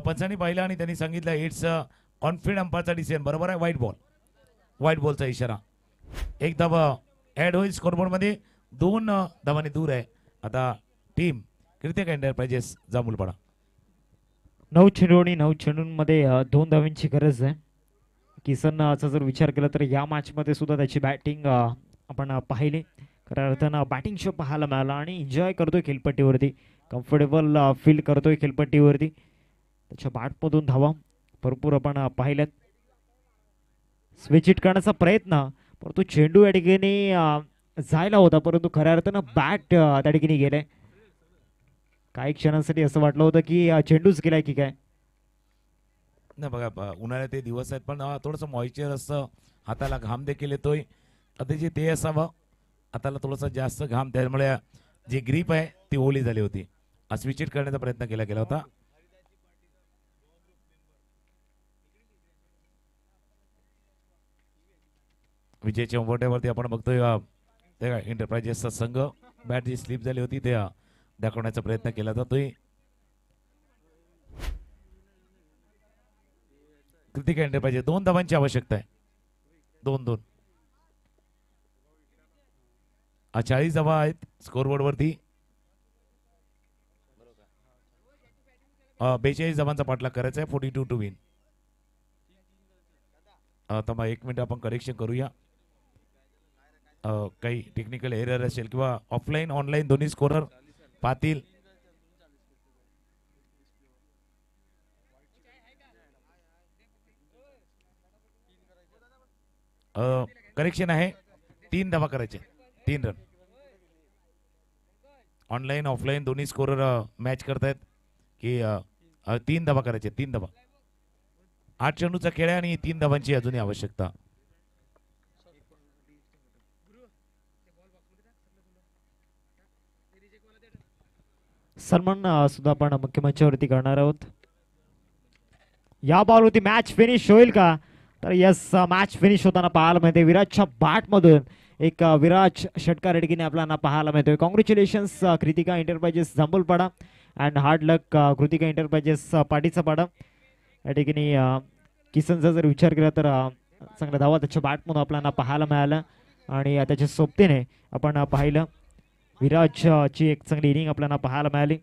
Speaker 2: पंचांनी पाहिलं आणि त्यांनी सांगितलं इट्स कॉन्फिडंट अंपायरचा डिसिजन. बरोबर आहे, व्हाईट बॉलचा इशारा. एक धाव ऍड होईल स्कोरबोर्ड मध्ये. 2 धावांनी दूर आहे आता टीम कृतिका एंटरप्राइजेस जांभूळपाडा.
Speaker 9: 9 चेंडू आणि 9 चेंडूंमध्ये 2 धावांची गरज आहे. किसनचा जर विचार केला तर या मॅचमध्ये सुद्धा त्याची बॅटिंग आपण पाहिली. खऱ्या अर्थानं बॅटिंग शो पाहायला मिळाला आणि एन्जॉय करतोय खेळपट्टीवरती, कम्फर्टेबल फील करतोय खेळपट्टीवरती. त्याच्या बॅटमधून धावा भरपूर आपण पाहिल्यात. स्विच हिट करण्याचा प्रयत्न, परंतु चेंडू या ठिकाणी जायला होता, परंतु खऱ्या अर्थानं बॅट त्या ठिकाणी गेलाय. काही क्षणांसाठी असं वाटलं होतं की चेंडूच गेलाय की काय.
Speaker 2: नाही बघा, उन्हाळ्यात दिवस आहेत पण थोडंसं मॉइश्चर असतं, हाताला घाम देखील येतोय. आता जे ते असावं, हाताला थोडासा जास्त घाम, त्यामुळे जी ग्रीप आहे ती ओली झाली होती. स्विच हिट करण्याचा प्रयत्न केला गेला होता. विजयच्या उंबरठ्यावरती आपण बघतोय त्या एंटरप्राइजेसचा संघ बॅट जी स्लिप झाली होती ते दाखवण्याचा प्रयत्न केला जातोय. कृतिका एंटरप्राइजेस 2 धावांची आवश्यकता आहे. 2-2 40 धावा आहेत स्कोरबोर्ड वरती. 42 धावांचा पाठलाग करायचा आहे. 42 टू विन. आता 1 मिनिट आपण करेक्शन करूया. काही टेक्निकल एरर असेल किंवा ऑफलाईन ऑनलाईन दोन्ही स्कोरर पाहतील. करेक्शन आहे, 3 धावा करायचे, 3 रन. ऑनलाईन ऑफलाईन दोन्ही स्कोरर मॅच करतायत की 3 धावा करायचे, 3 धावा. 8 चेंडूचा खेळ आहे आणि 3 धावांची अजूनही आवश्यकता.
Speaker 9: सन्मान सुद्धा आपण मुख्य मंचावरती करणार आहोत. या बॉलवरती मॅच फिनिश होईल का? तर यस, मॅच फिनिश होताना पाहायला मिळते. विराजच्या बॅटमधून एक विराज षटकार या ठिकाणी आपल्याला पाहायला मिळतोय. Congratulations Kritika enterprises Jambhulpada and hard luck Kritika enterprises पाटीचा पाडा. या ठिकाणी किसनचा जर विचार केला तर चांगला धावा त्याच्या बॅटमधून आपल्याला पाहायला मिळाला आणि त्याच्या सोबतीने आपण पाहिलं विराजची एक चांगली इनिंग आपल्याला पाहायला मिळाली.